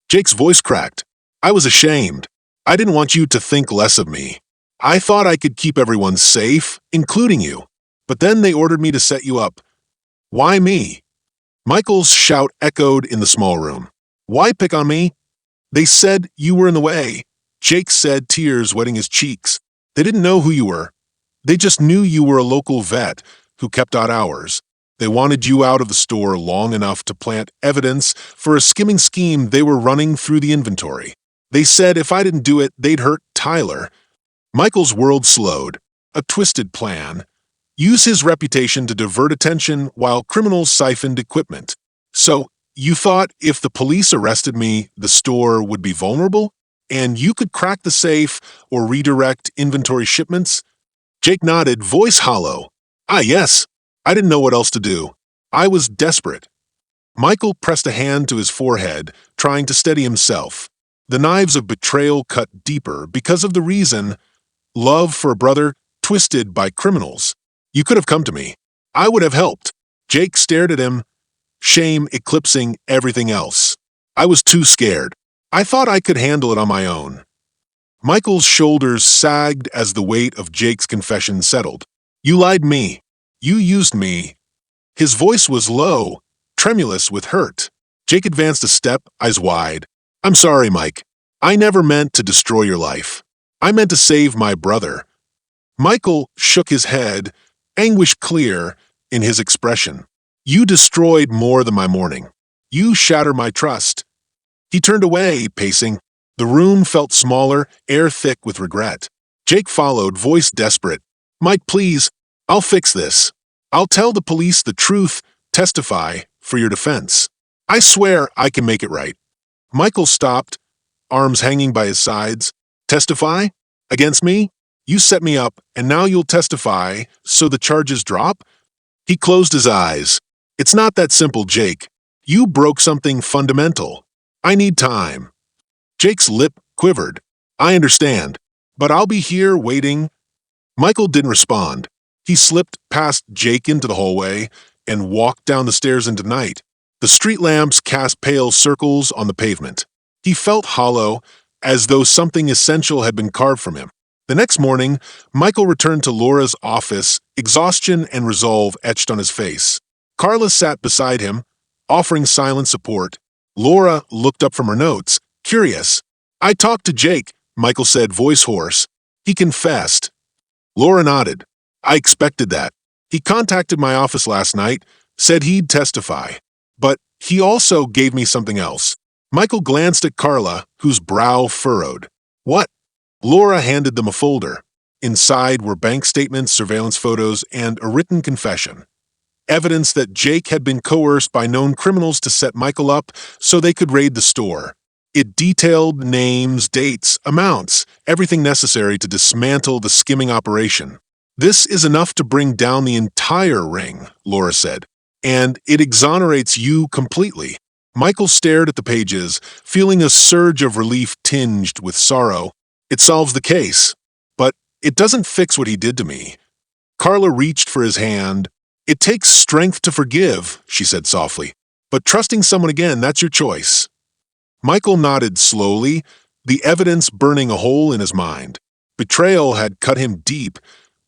Jake's voice cracked. "I was ashamed. I didn't want you to think less of me." I thought I could keep everyone safe, including you. But then they ordered me to set you up. Why me? Michael's shout echoed in the small room. Why pick on me? They said you were in the way. Jake said, tears wetting his cheeks. They didn't know who you were. They just knew you were a local vet who kept odd hours. They wanted you out of the store long enough to plant evidence for a skimming scheme they were running through the inventory. They said if I didn't do it, they'd hurt Tyler. Michael's world slowed. A twisted plan. Use his reputation to divert attention while criminals siphoned equipment. So, you thought if the police arrested me, the store would be vulnerable? And you could crack the safe or redirect inventory shipments? Jake nodded, voice hollow. Ah, yes. I didn't know what else to do. I was desperate. Michael pressed a hand to his forehead, trying to steady himself. The knives of betrayal cut deeper because of the reason: love for a brother twisted by criminals. You could have come to me. I would have helped. Jake stared at him, shame eclipsing everything else. I was too scared. I thought I could handle it on my own. Michael's shoulders sagged as the weight of Jake's confession settled. You lied to me. You used me. His voice was low, tremulous with hurt. Jake advanced a step, eyes wide. I'm sorry, Mike. I never meant to destroy your life. I meant to save my brother. Michael shook his head, anguish clear in his expression. You destroyed more than my morning. You shattered my trust. He turned away, pacing. The room felt smaller, air thick with regret. Jake followed, voice desperate. Mike, please, I'll fix this. I'll tell the police the truth, testify for your defense. I swear I can make it right. Michael stopped, arms hanging by his sides. Testify? Against me? You set me up, and now you'll testify, so the charges drop? He closed his eyes. It's not that simple, Jake. You broke something fundamental. I need time. Jake's lip quivered. I understand, but I'll be here waiting. Michael didn't respond. He slipped past Jake into the hallway and walked down the stairs into night. The street lamps cast pale circles on the pavement. He felt hollow, as though something essential had been carved from him. The next morning, Michael returned to Laura's office, exhaustion and resolve etched on his face. Carla sat beside him, offering silent support. Laura looked up from her notes, curious. I talked to Jake, Michael said, voice hoarse. He confessed. Laura nodded. I expected that. He contacted my office last night, said he'd testify. But he also gave me something else. Michael glanced at Carla, whose brow furrowed. What? Laura handed them a folder. Inside were bank statements, surveillance photos, and a written confession. Evidence that Jake had been coerced by known criminals to set Michael up so they could raid the store. It detailed names, dates, amounts, everything necessary to dismantle the skimming operation. This is enough to bring down the entire ring, Laura said, and it exonerates you completely. Michael stared at the pages, feeling a surge of relief tinged with sorrow. It solves the case, but it doesn't fix what he did to me. Carla reached for his hand. It takes strength to forgive, she said softly, but trusting someone again, that's your choice. Michael nodded slowly, the evidence burning a hole in his mind. Betrayal had cut him deep,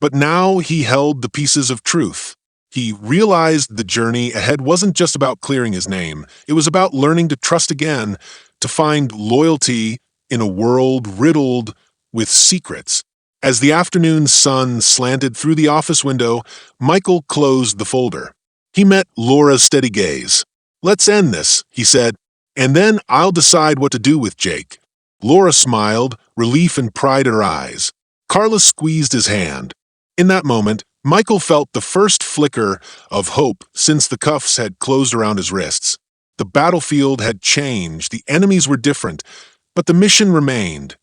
but now he held the pieces of truth. He realized the journey ahead wasn't just about clearing his name. It was about learning to trust again, to find loyalty in a world riddled with secrets. As the afternoon sun slanted through the office window, Michael closed the folder. He met Laura's steady gaze. Let's end this, he said, and then I'll decide what to do with Jake. Laura smiled, relief and pride in her eyes. Carla squeezed his hand. In that moment, Michael felt the first flicker of hope since the cuffs had closed around his wrists. The battlefield had changed, the enemies were different, but the mission remained.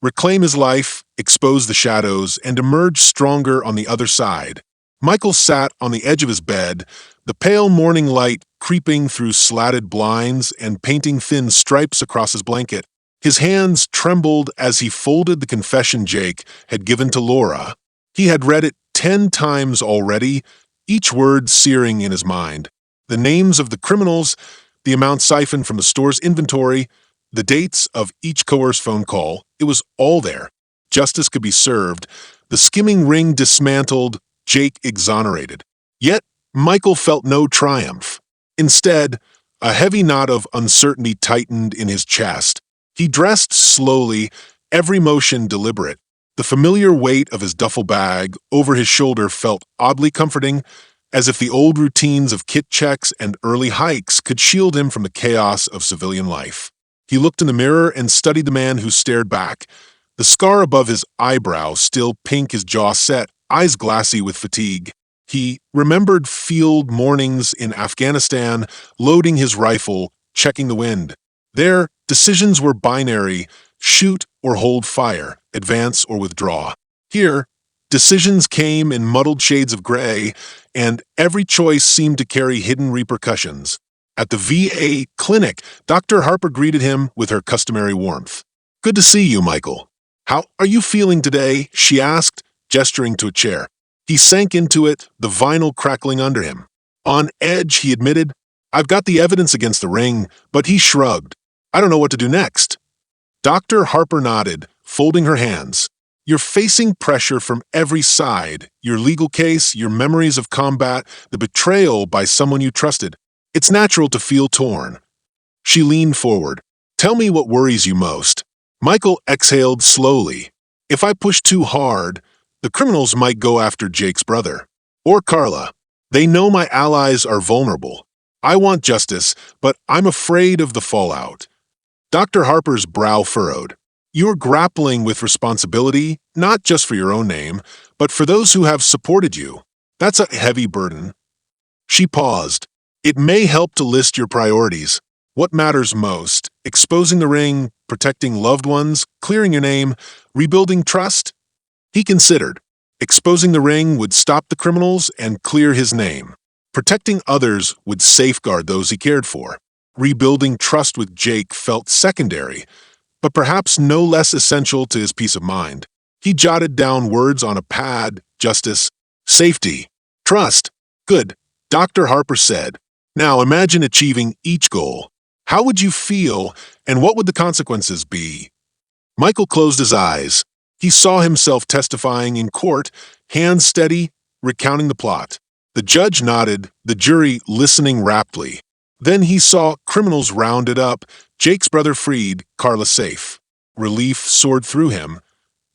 Reclaim his life, expose the shadows, and emerge stronger on the other side. Michael sat on the edge of his bed, the pale morning light creeping through slatted blinds and painting thin stripes across his blanket. His hands trembled as he folded the confession Jake had given to Laura. He had read it 10 times already, each word searing in his mind. The names of the criminals, the amount siphoned from the store's inventory, the dates of each coerced phone call, it was all there. justice could be served, the skimming ring dismantled, Jake exonerated. Yet, Michael felt no triumph. Instead, a heavy knot of uncertainty tightened in his chest. He dressed slowly, every motion deliberate. The familiar weight of his duffel bag over his shoulder felt oddly comforting, as if the old routines of kit checks and early hikes could shield him from the chaos of civilian life. He looked in the mirror and studied the man who stared back. The scar above his eyebrow still pink, his jaw set, eyes glassy with fatigue. He remembered field mornings in Afghanistan, loading his rifle, checking the wind. There, decisions were binary: shoot or hold fire, advance or withdraw. Here, decisions came in muddled shades of gray, and every choice seemed to carry hidden repercussions. At the VA clinic, Dr. Harper greeted him with her customary warmth. "Good to see you, Michael. How are you feeling today?" she asked, gesturing to a chair. He sank into it, the vinyl crackling under him. On edge, he admitted, "I've got the evidence against the ring," but he shrugged. "I don't know what to do next." Dr. Harper nodded, folding her hands. "You're facing pressure from every side: your legal case, your memories of combat, the betrayal by someone you trusted. It's natural to feel torn." She leaned forward. "Tell me what worries you most." Michael exhaled slowly. "If I push too hard, the criminals might go after Jake's brother. Or Carla. They know my allies are vulnerable. I want justice, but I'm afraid of the fallout." Dr. Harper's brow furrowed. "You're grappling with responsibility, not just for your own name, but for those who have supported you. That's a heavy burden." She paused. "It may help to list your priorities. What matters most? Exposing the ring, protecting loved ones, clearing your name, rebuilding trust?" He considered. Exposing the ring would stop the criminals and clear his name. Protecting others would safeguard those he cared for. Rebuilding trust with Jake felt secondary, but perhaps no less essential to his peace of mind. He jotted down words on a pad: justice, safety, trust. "Good," Dr. Harper said. "Now imagine achieving each goal. How would you feel, and what would the consequences be?" Michael closed his eyes. He saw himself testifying in court, hands steady, recounting the plot. The judge nodded, the jury listening raptly. Then he saw criminals rounded up, Jake's brother freed, Carla safe. Relief soared through him.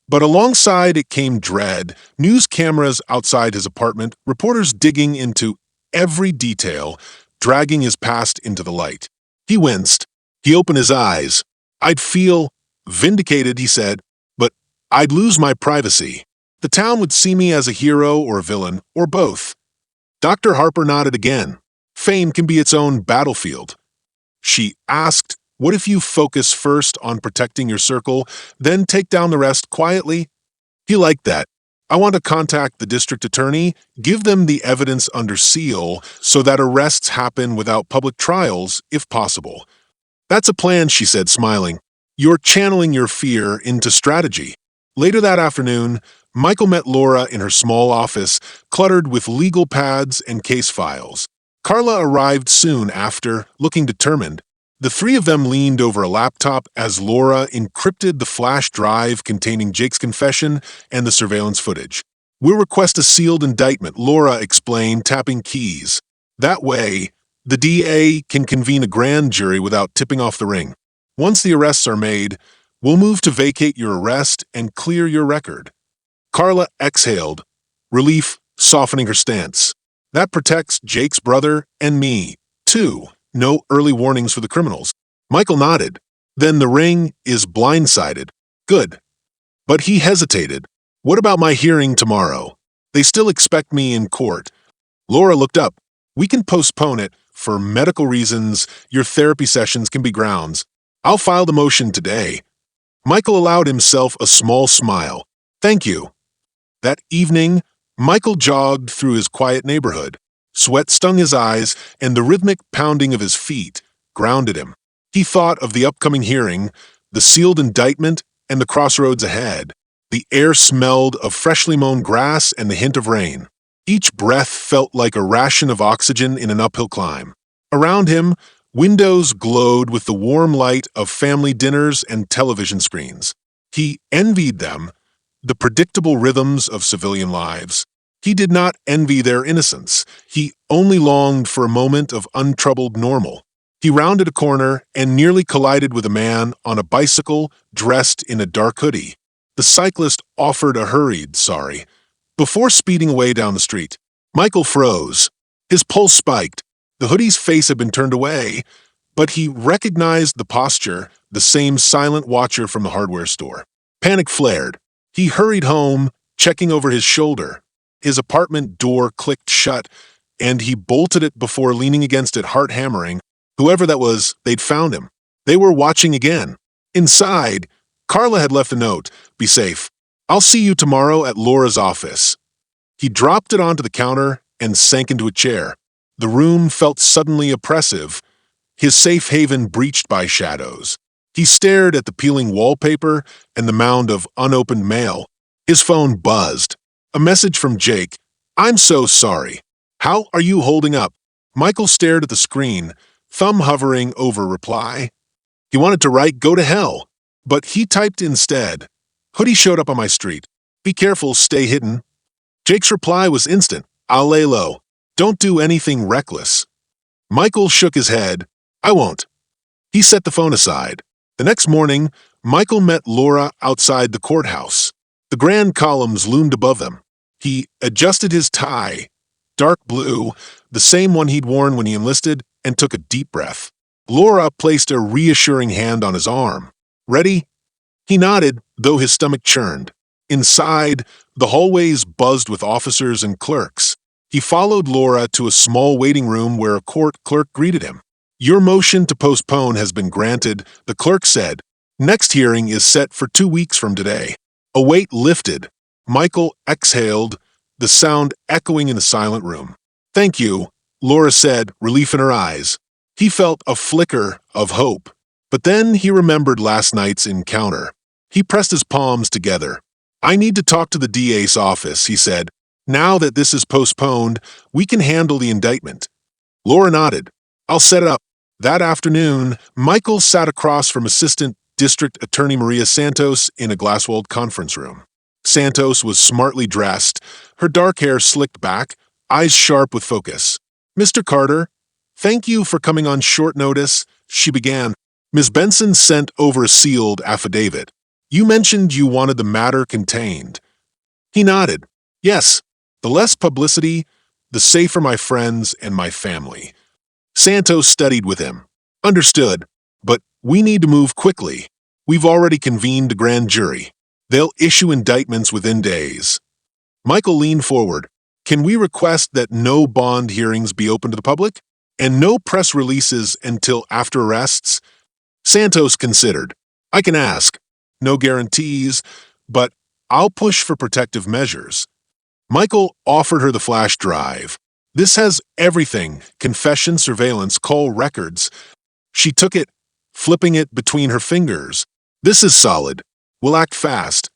But alongside it came dread: news cameras outside his apartment, reporters digging into every detail, dragging his past into the light. He winced. He opened his eyes. "I'd feel vindicated," he said, "but I'd lose my privacy. The town would see me as a hero or a villain, or both." Dr. Harper nodded again. "Fame can be its own battlefield." She asked, "What if you focus first on protecting your circle, then take down the rest quietly?" He liked that. "I want to contact the district attorney, give them the evidence under seal so that arrests happen without public trials, if possible." "That's a plan," she said, smiling. "You're channeling your fear into strategy." Later that afternoon, Michael met Laura in her small office, cluttered with legal pads and case files. Carla arrived soon after, looking determined. The three of them leaned over a laptop as Laura encrypted the flash drive containing Jake's confession and the surveillance footage. "We'll request a sealed indictment," Laura explained, tapping keys. "That way, the DA can convene a grand jury without tipping off the ring. Once the arrests are made, we'll move to vacate your arrest and clear your record." Carla exhaled, relief softening her stance. "That protects Jake's brother and me, too. No early warnings for the criminals." Michael nodded. "Then the ring is blindsided." "Good." But he hesitated. "What about my hearing tomorrow? They still expect me in court." Laura looked up. "We can postpone it. For medical reasons, your therapy sessions can be grounds. I'll file the motion today." Michael allowed himself a small smile. "Thank you." That evening, Michael jogged through his quiet neighborhood. Sweat stung his eyes, and the rhythmic pounding of his feet grounded him. He thought of the upcoming hearing, the sealed indictment, and the crossroads ahead. The air smelled of freshly mown grass and the hint of rain. Each breath felt like a ration of oxygen in an uphill climb. Around him, windows glowed with the warm light of family dinners and television screens. He envied them, the predictable rhythms of civilian lives. He did not envy their innocence. He only longed for a moment of untroubled normal. He rounded a corner and nearly collided with a man on a bicycle dressed in a dark hoodie. The cyclist offered a hurried sorry. Before speeding away down the street, Michael froze. His pulse spiked. The hoodie's face had been turned away, but he recognized the posture, the same silent watcher from the hardware store. Panic flared. He hurried home, checking over his shoulder. His apartment door clicked shut, and he bolted it before leaning against it, heart hammering. Whoever that was, they'd found him. They were watching again. Inside, Carla had left a note. Be safe. I'll see you tomorrow at Laura's office. He dropped it onto the counter and sank into a chair. The room felt suddenly oppressive, his safe haven breached by shadows. He stared at the peeling wallpaper and the mound of unopened mail. His phone buzzed. A message from Jake. I'm so sorry. How are you holding up? Michael stared at the screen, thumb hovering over reply. He wanted to write, go to hell, but he typed instead. Hoodie showed up on my street. Be careful, stay hidden. Jake's reply was instant. I'll lay low. Don't do anything reckless. Michael shook his head. I won't. He set the phone aside. The next morning, Michael met Laura outside the courthouse. The grand columns loomed above them. He adjusted his tie, dark blue, the same one he'd worn when he enlisted, and took a deep breath. Laura placed a reassuring hand on his arm. Ready? He nodded, though his stomach churned. Inside, the hallways buzzed with officers and clerks. He followed Laura to a small waiting room where a court clerk greeted him. Your motion to postpone has been granted, the clerk said. Next hearing is set for 2 weeks from today. A weight lifted. Michael exhaled, the sound echoing in the silent room. Thank you, Laura said, relief in her eyes. He felt a flicker of hope. But then he remembered last night's encounter. He pressed his palms together. I need to talk to the DA's office, he said. Now that this is postponed, we can handle the indictment. Laura nodded. I'll set it up. That afternoon, Michael sat across from Assistant District Attorney Maria Santos in a glass-walled conference room. Santos was smartly dressed, her dark hair slicked back, eyes sharp with focus. Mr. Carter, thank you for coming on short notice, she began. Ms. Benson sent over a sealed affidavit. You mentioned you wanted the matter contained. He nodded. Yes, the less publicity, the safer my friends and my family. Santos studied with him. Understood, but we need to move quickly. We've already convened a grand jury. They'll issue indictments within days. Michael leaned forward. Can we request that no bond hearings be open to the public? And no press releases until after arrests? Santos considered. I can ask. No guarantees, but I'll push for protective measures. Michael offered her the flash drive. This has everything, confession, surveillance, call records. She took it, flipping it between her fingers. This is solid. We'll act fast.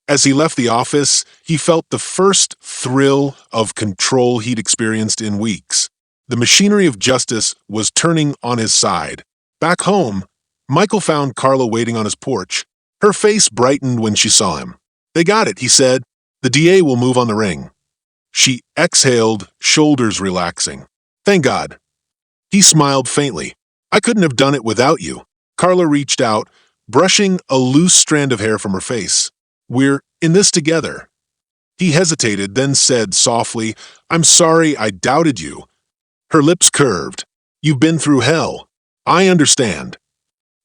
As he left the office, he felt the first thrill of control he'd experienced in weeks. The machinery of justice was turning on his side. Back home, Michael found Carla waiting on his porch. Her face brightened when she saw him. They got it, he said. The DA will move on the ring. She exhaled, shoulders relaxing. Thank God. He smiled faintly. I couldn't have done it without you. Carla reached out, brushing a loose strand of hair from her face. We're in this together. He hesitated, then said softly, I'm sorry I doubted you. Her lips curved. You've been through hell. I understand.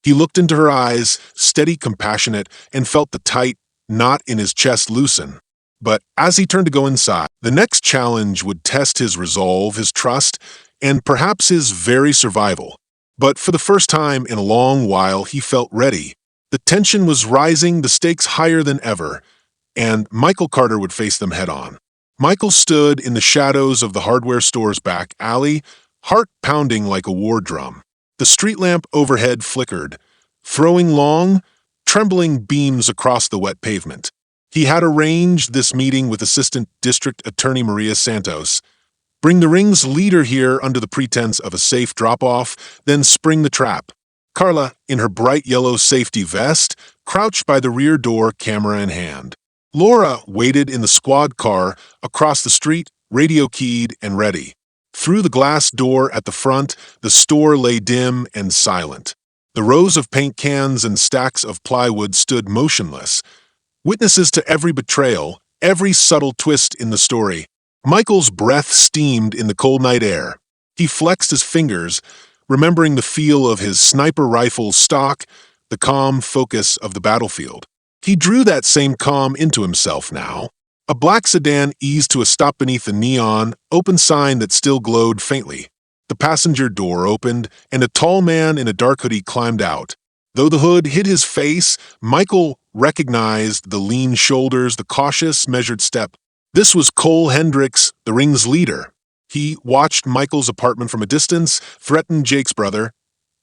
He looked into her eyes, steady, compassionate, and felt the tight knot in his chest loosen. But as he turned to go inside, the next challenge would test his resolve, his trust, and perhaps his very survival. But for the first time in a long while, he felt ready. The tension was rising, the stakes higher than ever, and Michael Carter would face them head-on. Michael stood in the shadows of the hardware store's back alley, heart pounding like a war drum. The street lamp overhead flickered, throwing long, trembling beams across the wet pavement. He had arranged this meeting with Assistant District Attorney Maria Santos. Bring the ring's leader here under the pretense of a safe drop-off, then spring the trap. Carla, in her bright yellow safety vest, crouched by the rear door, camera in hand. Laura waited in the squad car across the street, radio keyed and ready. Through the glass door at the front, the store lay dim and silent. The rows of paint cans and stacks of plywood stood motionless, witnesses to every betrayal, every subtle twist in the story. Michael's breath steamed in the cold night air. He flexed his fingers, remembering the feel of his sniper rifle's stock, the calm focus of the battlefield. He drew that same calm into himself now. A black sedan eased to a stop beneath the neon, open sign that still glowed faintly. The passenger door opened, and a tall man in a dark hoodie climbed out. Though the hood hid his face, Michael recognized the lean shoulders, the cautious, measured step. This was Cole Hendricks, the ring's leader. He watched Michael's apartment from a distance, threatened Jake's brother,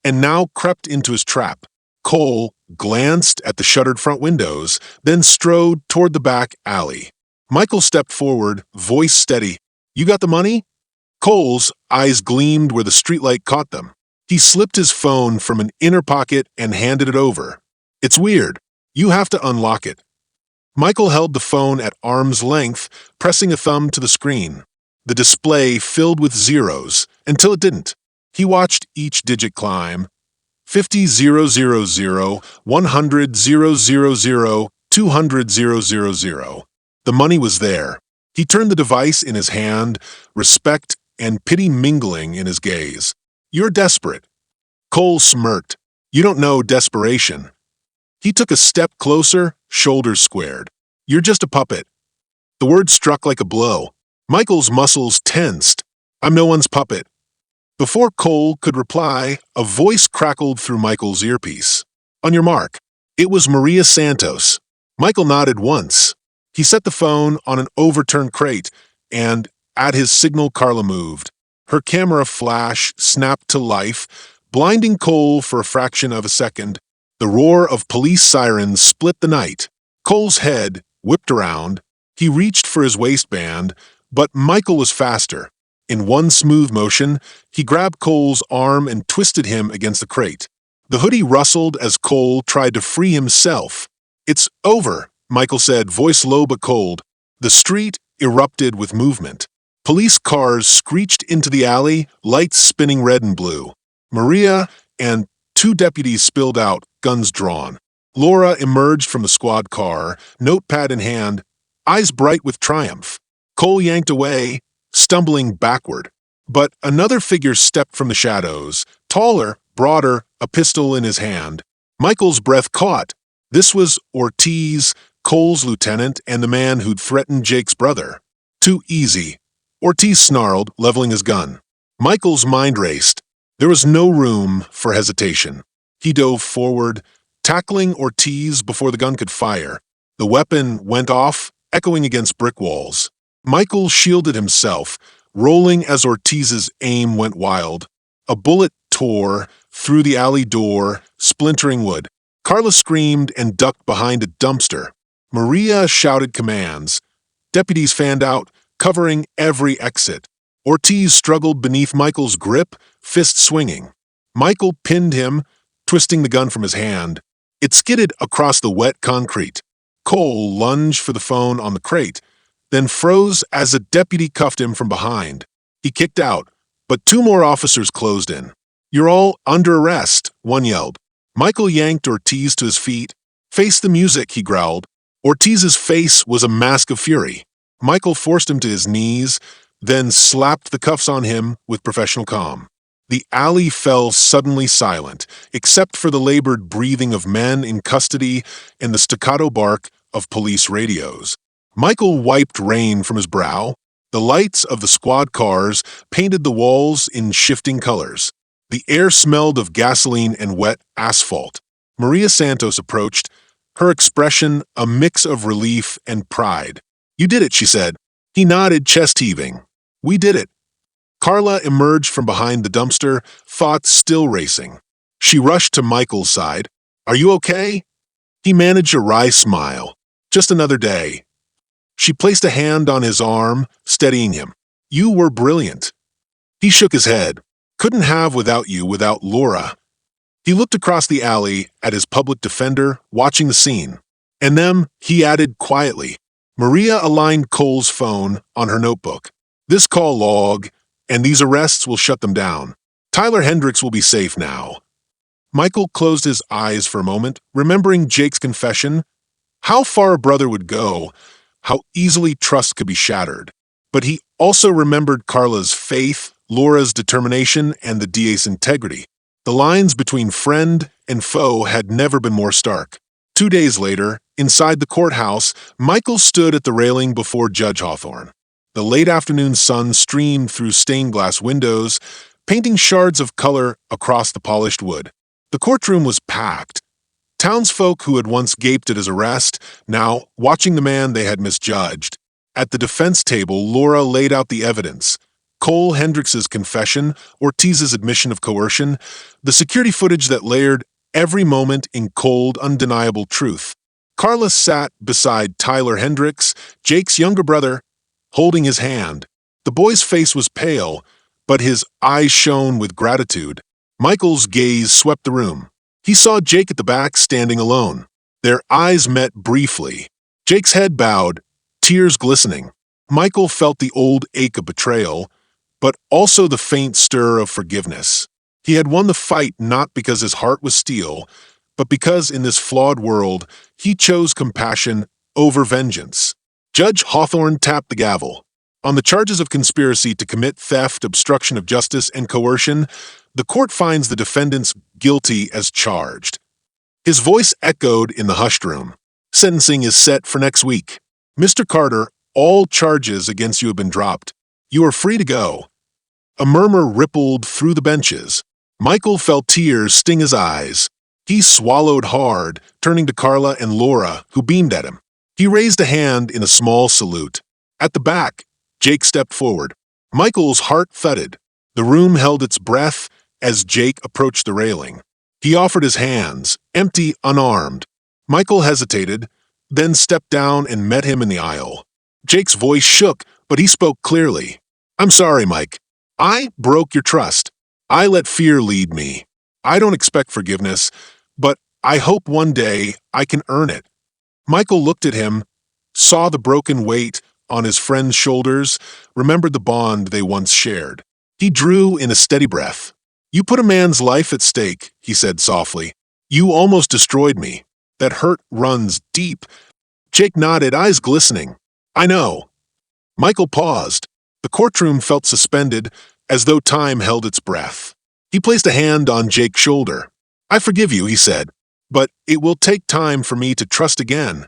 and now crept into his trap. Cole glanced at the shuttered front windows, then strode toward the back alley. Michael stepped forward, voice steady. "You got the money?" Cole's eyes gleamed where the streetlight caught them. He slipped his phone from an inner pocket and handed it over. "It's weird. You have to unlock it." Michael held the phone at arm's length, pressing a thumb to the screen. The display filled with zeros, until it didn't. He watched each digit climb. 50,000, 100,000, 200,000. The money was there. He turned the device in his hand, respect and pity mingling in his gaze. "You're desperate." Cole smirked. "You don't know desperation." He took a step closer, shoulders squared. "You're just a puppet." The word struck like a blow. Michael's muscles tensed. "I'm no one's puppet." Before Cole could reply, a voice crackled through Michael's earpiece. "On your mark." It was Maria Santos. Michael nodded once. He set the phone on an overturned crate, and, at his signal, Carla moved. Her camera flash snapped to life, blinding Cole for a fraction of a second. The roar of police sirens split the night. Cole's head whipped around. He reached for his waistband, but Michael was faster. In one smooth motion, he grabbed Cole's arm and twisted him against the crate. The hoodie rustled as Cole tried to free himself. "It's over," Michael said, voice low but cold. The street erupted with movement. Police cars screeched into the alley, lights spinning red and blue. Maria and two deputies spilled out, guns drawn. Laura emerged from the squad car, notepad in hand, eyes bright with triumph. Cole yanked away, stumbling backward. But another figure stepped from the shadows, taller, broader, a pistol in his hand. Michael's breath caught. This was Ortiz, Cole's lieutenant, and the man who'd threatened Jake's brother. "Too easy," Ortiz snarled, leveling his gun. Michael's mind raced. There was no room for hesitation. He dove forward, tackling Ortiz before the gun could fire. The weapon went off, echoing against brick walls. Michael shielded himself, rolling as Ortiz's aim went wild. A bullet tore through the alley door, splintering wood. Carla screamed and ducked behind a dumpster. Maria shouted commands. Deputies fanned out, covering every exit. Ortiz struggled beneath Michael's grip, fist swinging. Michael pinned him, twisting the gun from his hand. It skidded across the wet concrete. Cole lunged for the phone on the crate, then froze as a deputy cuffed him from behind. He kicked out, but two more officers closed in. "You're all under arrest," one yelled. Michael yanked Ortiz to his feet. "Face the music," he growled. Ortiz's face was a mask of fury. Michael forced him to his knees, then slapped the cuffs on him with professional calm. The alley fell suddenly silent, except for the labored breathing of men in custody and the staccato bark of police radios. Michael wiped rain from his brow. The lights of the squad cars painted the walls in shifting colors. The air smelled of gasoline and wet asphalt. Maria Santos approached, her expression a mix of relief and pride. "You did it," she said. He nodded, chest heaving. "We did it." Carla emerged from behind the dumpster, thoughts still racing. She rushed to Michael's side. "Are you okay?" He managed a wry smile. "Just another day." She placed a hand on his arm, steadying him. "You were brilliant." He shook his head. "Couldn't have without you, without Laura." He looked across the alley at his public defender, watching the scene. "And them," he added quietly, Maria aligned Cole's phone on her notebook. This call log and these arrests will shut them down. Tyler Hendricks will be safe now. Michael closed his eyes for a moment, remembering Jake's confession, how far a brother would go, how easily trust could be shattered. But he also remembered Carla's faith, Laura's determination, and the DA's integrity. The lines between friend and foe had never been more stark. 2 days later, inside the courthouse, Michael stood at the railing before Judge Hawthorne. The late afternoon sun streamed through stained glass windows, painting shards of color across the polished wood. The courtroom was packed. Townsfolk who had once gaped at his arrest, now watching the man they had misjudged. At the defense table, Laura laid out the evidence. Cole Hendricks's confession, Ortiz's admission of coercion, the security footage that layered every moment in cold, undeniable truth. Carla sat beside Tyler Hendricks, Jake's younger brother, holding his hand. The boy's face was pale, but his eyes shone with gratitude. Michael's gaze swept the room. He saw Jake at the back standing alone. Their eyes met briefly. Jake's head bowed, tears glistening. Michael felt the old ache of betrayal, but also the faint stir of forgiveness. He had won the fight not because his heart was steel, but because in this flawed world, he chose compassion over vengeance. Judge Hawthorne tapped the gavel. On the charges of conspiracy to commit theft, obstruction of justice, and coercion, the court finds the defendants guilty as charged. His voice echoed in the hushed room. Sentencing is set for next week. Mr. Carter, all charges against you have been dropped. You are free to go. A murmur rippled through the benches. Michael felt tears sting his eyes. He swallowed hard, turning to Carla and Laura, who beamed at him. He raised a hand in a small salute. At the back, Jake stepped forward. Michael's heart thudded. The room held its breath as Jake approached the railing. He offered his hands, empty, unarmed. Michael hesitated, then stepped down and met him in the aisle. Jake's voice shook, but he spoke clearly. I'm sorry, Mike. I broke your trust. I let fear lead me. I don't expect forgiveness, but I hope one day I can earn it. Michael looked at him, saw the broken weight on his friend's shoulders, remembered the bond they once shared. He drew in a steady breath. You put a man's life at stake, he said softly. You almost destroyed me. That hurt runs deep. Jake nodded, eyes glistening. I know. Michael paused. The courtroom felt suspended, as though time held its breath. He placed a hand on Jake's shoulder. I forgive you, he said, but it will take time for me to trust again.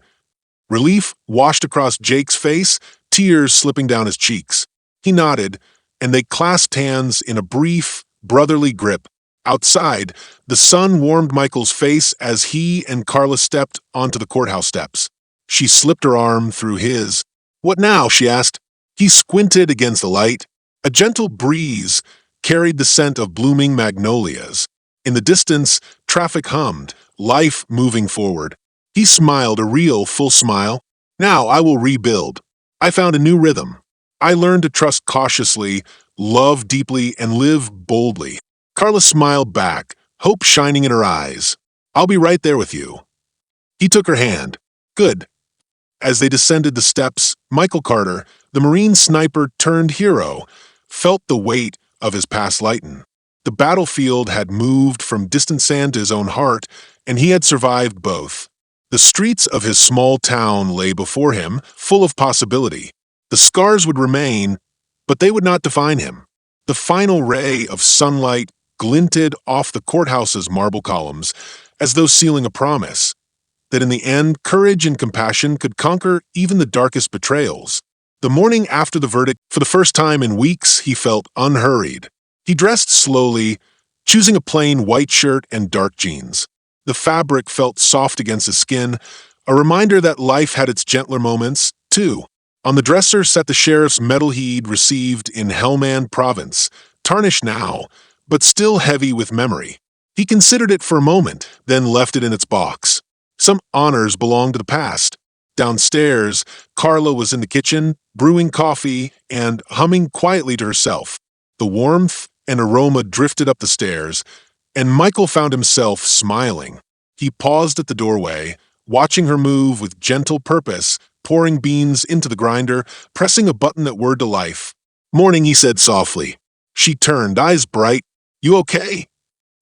Relief washed across Jake's face, tears slipping down his cheeks. He nodded, and they clasped hands in a brief, brotherly grip. Outside, the sun warmed Michael's face as he and Carla stepped onto the courthouse steps. She slipped her arm through his. What now? She asked. He squinted against the light. A gentle breeze carried the scent of blooming magnolias. In the distance, traffic hummed, life moving forward. He smiled, a real, full smile. Now I will rebuild. I found a new rhythm. I learned to trust cautiously, love deeply, and live boldly. Carla smiled back, hope shining in her eyes. I'll be right there with you. He took her hand. Good. As they descended the steps, Michael Carter, the Marine sniper turned hero, felt the weight of his past lighten. The battlefield had moved from distant sand to his own heart, and he had survived both. The streets of his small town lay before him, full of possibility. The scars would remain, but they would not define him. The final ray of sunlight glinted off the courthouse's marble columns, as though sealing a promise, that in the end, courage and compassion could conquer even the darkest betrayals. The morning after the verdict, for the first time in weeks, he felt unhurried. He dressed slowly, choosing a plain white shirt and dark jeans. The fabric felt soft against his skin, a reminder that life had its gentler moments, too. On the dresser sat the sheriff's medal he'd received in Helmand Province, tarnished now, but still heavy with memory. He considered it for a moment, then left it in its box. Some honors belonged to the past. Downstairs, Carla was in the kitchen, brewing coffee and humming quietly to herself. The warmth and aroma drifted up the stairs, and Michael found himself smiling. He paused at the doorway, watching her move with gentle purpose, pouring beans into the grinder, pressing a button that whirred to life. "Morning," he said softly. She turned, eyes bright. "You okay?"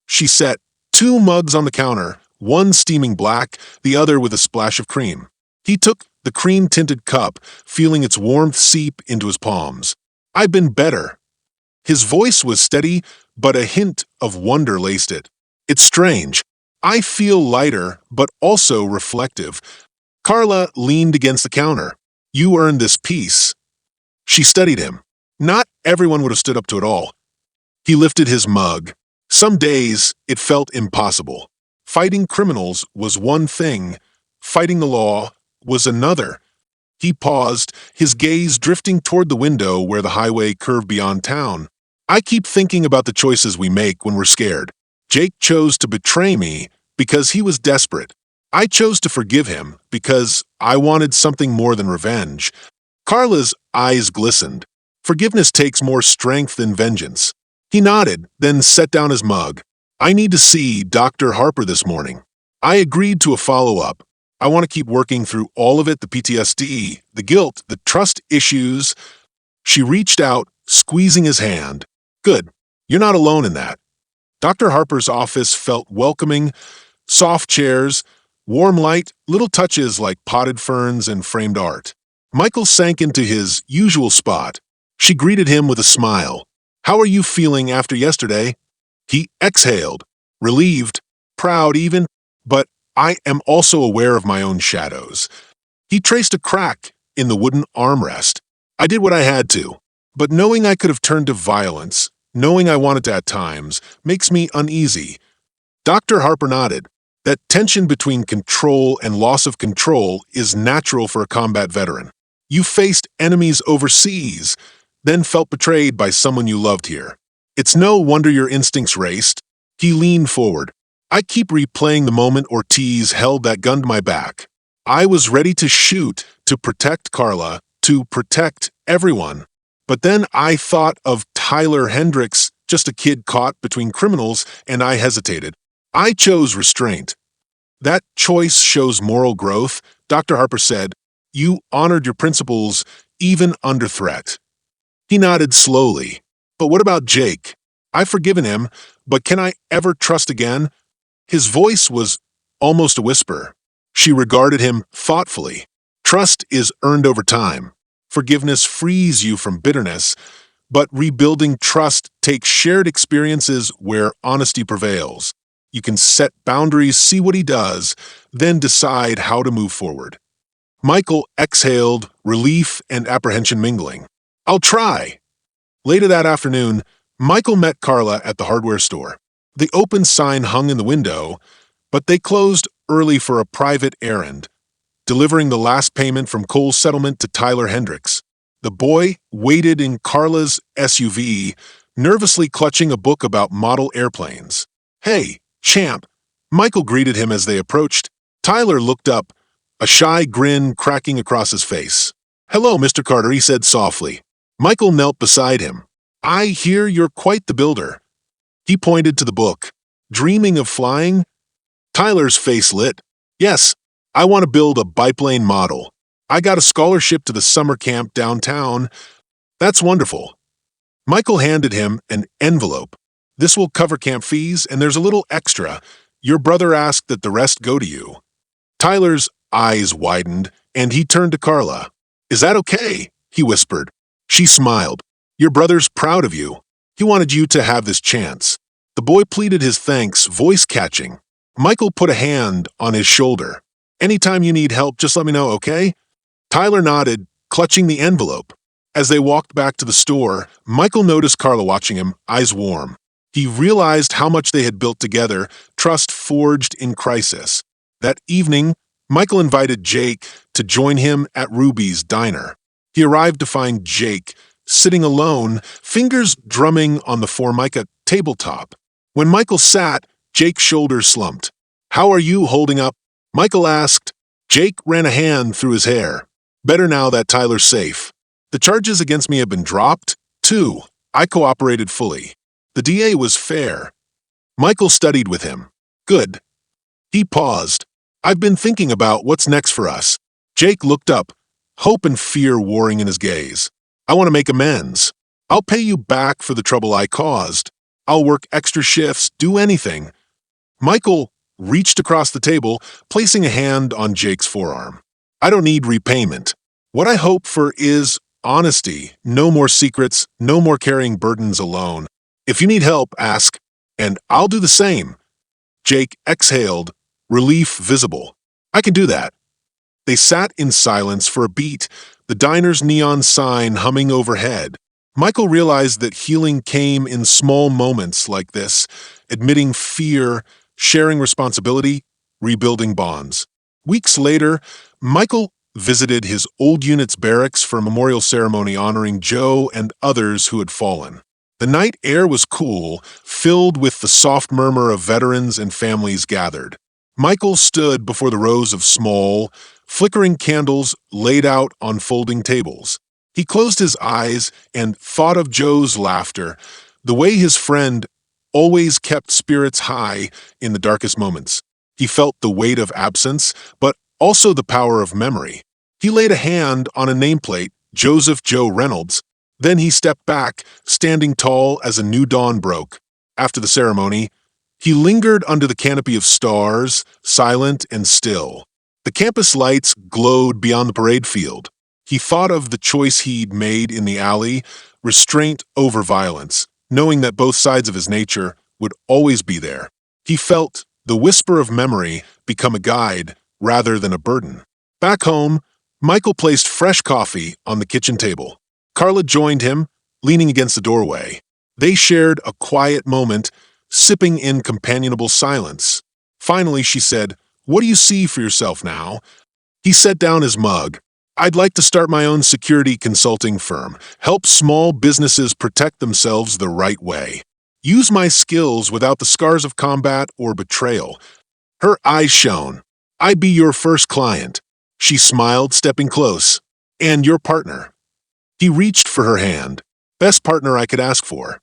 She set 2 mugs on the counter, one steaming black, the other with a splash of cream. He took the cream-tinted cup, feeling its warmth seep into his palms. "I've been better." His voice was steady, but a hint of wonder laced it. "It's strange. I feel lighter, but also reflective." Carla leaned against the counter. "You earned this peace." She studied him. Not everyone would have stood up to it all. He lifted his mug. Some days, it felt impossible. Fighting criminals was one thing. Fighting the law was another. He paused, his gaze drifting toward the window where the highway curved beyond town. "I keep thinking about the choices we make when we're scared. Jake chose to betray me because he was desperate. I chose to forgive him because I wanted something more than revenge." Carla's eyes glistened. "Forgiveness takes more strength than vengeance." He nodded, then set down his mug. "I need to see Dr. Harper this morning." I agreed to a follow-up. I want to keep working through all of it, the PTSD, the guilt, the trust issues. She reached out, squeezing his hand. "Good. You're not alone in that." Dr. Harper's office felt welcoming. Soft chairs, warm light, little touches like potted ferns and framed art. Michael sank into his usual spot. She greeted him with a smile. "How are you feeling after yesterday?" He exhaled, relieved, proud even, but I am also aware of my own shadows. He traced a crack in the wooden armrest. "I did what I had to, but knowing I could have turned to violence, knowing I wanted to at times, makes me uneasy." Dr. Harper nodded. "That tension between control and loss of control is natural for a combat veteran. You faced enemies overseas, then felt betrayed by someone you loved here. It's no wonder your instincts raced." He leaned forward. "I keep replaying the moment Ortiz held that gun to my back. I was ready to shoot, to protect Carla, to protect everyone. But then I thought of Tyler Hendricks, just a kid caught between criminals, and I hesitated. I chose restraint." "That choice shows moral growth," Dr. Harper said. "You honored your principles even under threat." He nodded slowly. "But what about Jake? I've forgiven him, but can I ever trust again?" His voice was almost a whisper. She regarded him thoughtfully. "Trust is earned over time. Forgiveness frees you from bitterness, but rebuilding trust takes shared experiences where honesty prevails. You can set boundaries, see what he does, then decide how to move forward." Michael exhaled, relief and apprehension mingling. "I'll try." Later that afternoon, Michael met Carla at the hardware store. The open sign hung in the window, but they closed early for a private errand, delivering the last payment from Cole's settlement to Tyler Hendricks. The boy waited in Carla's SUV, nervously clutching a book about model airplanes. "Hey, champ," Michael greeted him as they approached. Tyler looked up, a shy grin cracking across his face. "Hello, Mr. Carter," he said softly. Michael knelt beside him. "I hear you're quite the builder." He pointed to the book. "Dreaming of flying?" Tyler's face lit. "Yes, I want to build a biplane model. I got a scholarship to the summer camp downtown." "That's wonderful." Michael handed him an envelope. "This will cover camp fees, and there's a little extra. Your brother asked that the rest go to you." Tyler's eyes widened, and he turned to Carla. "Is that okay?" he whispered. She smiled. "Your brother's proud of you. He wanted you to have this chance." The boy pleaded his thanks, voice catching. Michael put a hand on his shoulder. "Anytime you need help, just let me know, okay?" Tyler nodded, clutching the envelope. As they walked back to the store, Michael noticed Carla watching him, eyes warm. He realized how much they had built together, trust forged in crisis. That evening, Michael invited Jake to join him at Ruby's diner. He arrived to find Jake sitting alone, fingers drumming on the Formica tabletop. When Michael sat, Jake's shoulders slumped. "How are you holding up?" Michael asked. Jake ran a hand through his hair. "Better now that Tyler's safe. The charges against me have been dropped, too. I cooperated fully. The DA was fair." Michael studied with him. "Good." He paused. "I've been thinking about what's next for us." Jake looked up. hope and fear warring in his gaze. I want to make amends. I'll pay you back for the trouble I caused. I'll work extra shifts, do anything. Michael reached across the table, placing a hand on Jake's forearm. I don't need repayment. What I hope for is honesty. No more secrets, no more carrying burdens alone. If you need help, ask, and I'll do the same. Jake exhaled, relief visible. I can do that. They sat in silence for a beat, the diner's neon sign humming overhead. Michael realized that healing came in small moments like this, admitting fear, sharing responsibility, rebuilding bonds. Weeks later, Michael visited his old unit's barracks for a memorial ceremony honoring Joe and others who had fallen. The night air was cool, filled with the soft murmur of veterans and families gathered. Michael stood before the rows of small, flickering candles laid out on folding tables. He closed his eyes and thought of Joe's laughter, the way his friend always kept spirits high in the darkest moments. He felt the weight of absence, but also the power of memory. He laid a hand on a nameplate, Joseph Joe Reynolds. Then he stepped back, standing tall as a new dawn broke. After the ceremony, he lingered under the canopy of stars, silent and still. The campus lights glowed beyond the parade field. He thought of the choice he'd made in the alley, restraint over violence, knowing that both sides of his nature would always be there. He felt the whisper of memory become a guide rather than a burden. Back home, Michael placed fresh coffee on the kitchen table. Carla joined him, leaning against the doorway. They shared a quiet moment, sipping in companionable silence. Finally, she said, "What do you see for yourself now?" He set down his mug. "I'd like to start my own security consulting firm, help small businesses protect themselves the right way. Use my skills without the scars of combat or betrayal." Her eyes shone. "I'd be your first client." She smiled, stepping close. "And your partner." He reached for her hand. "Best partner I could ask for."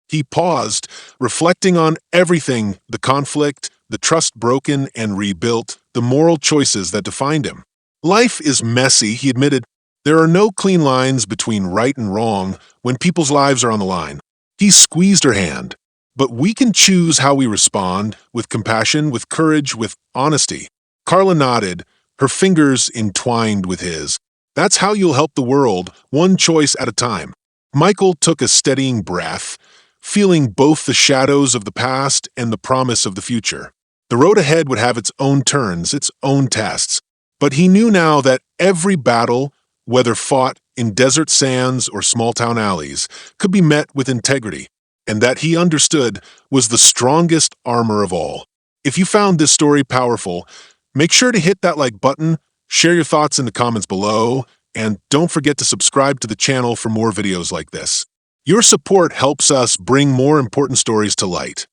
He paused, reflecting on everything, the conflict, the trust broken and rebuilt, the moral choices that defined him. Life is messy, he admitted. There are no clean lines between right and wrong when people's lives are on the line. He squeezed her hand. But we can choose how we respond, with compassion, with courage, with honesty. Carla nodded, her fingers entwined with his. "That's how you'll help the world, one choice at a time." Michael took a steadying breath, feeling both the shadows of the past and the promise of the future. The road ahead would have its own turns, its own tests. But he knew now that every battle, whether fought in desert sands or small-town alleys, could be met with integrity, and that he understood was the strongest armor of all. If you found this story powerful, make sure to hit that like button, share your thoughts in the comments below, and don't forget to subscribe to the channel for more videos like this. Your support helps us bring more important stories to light.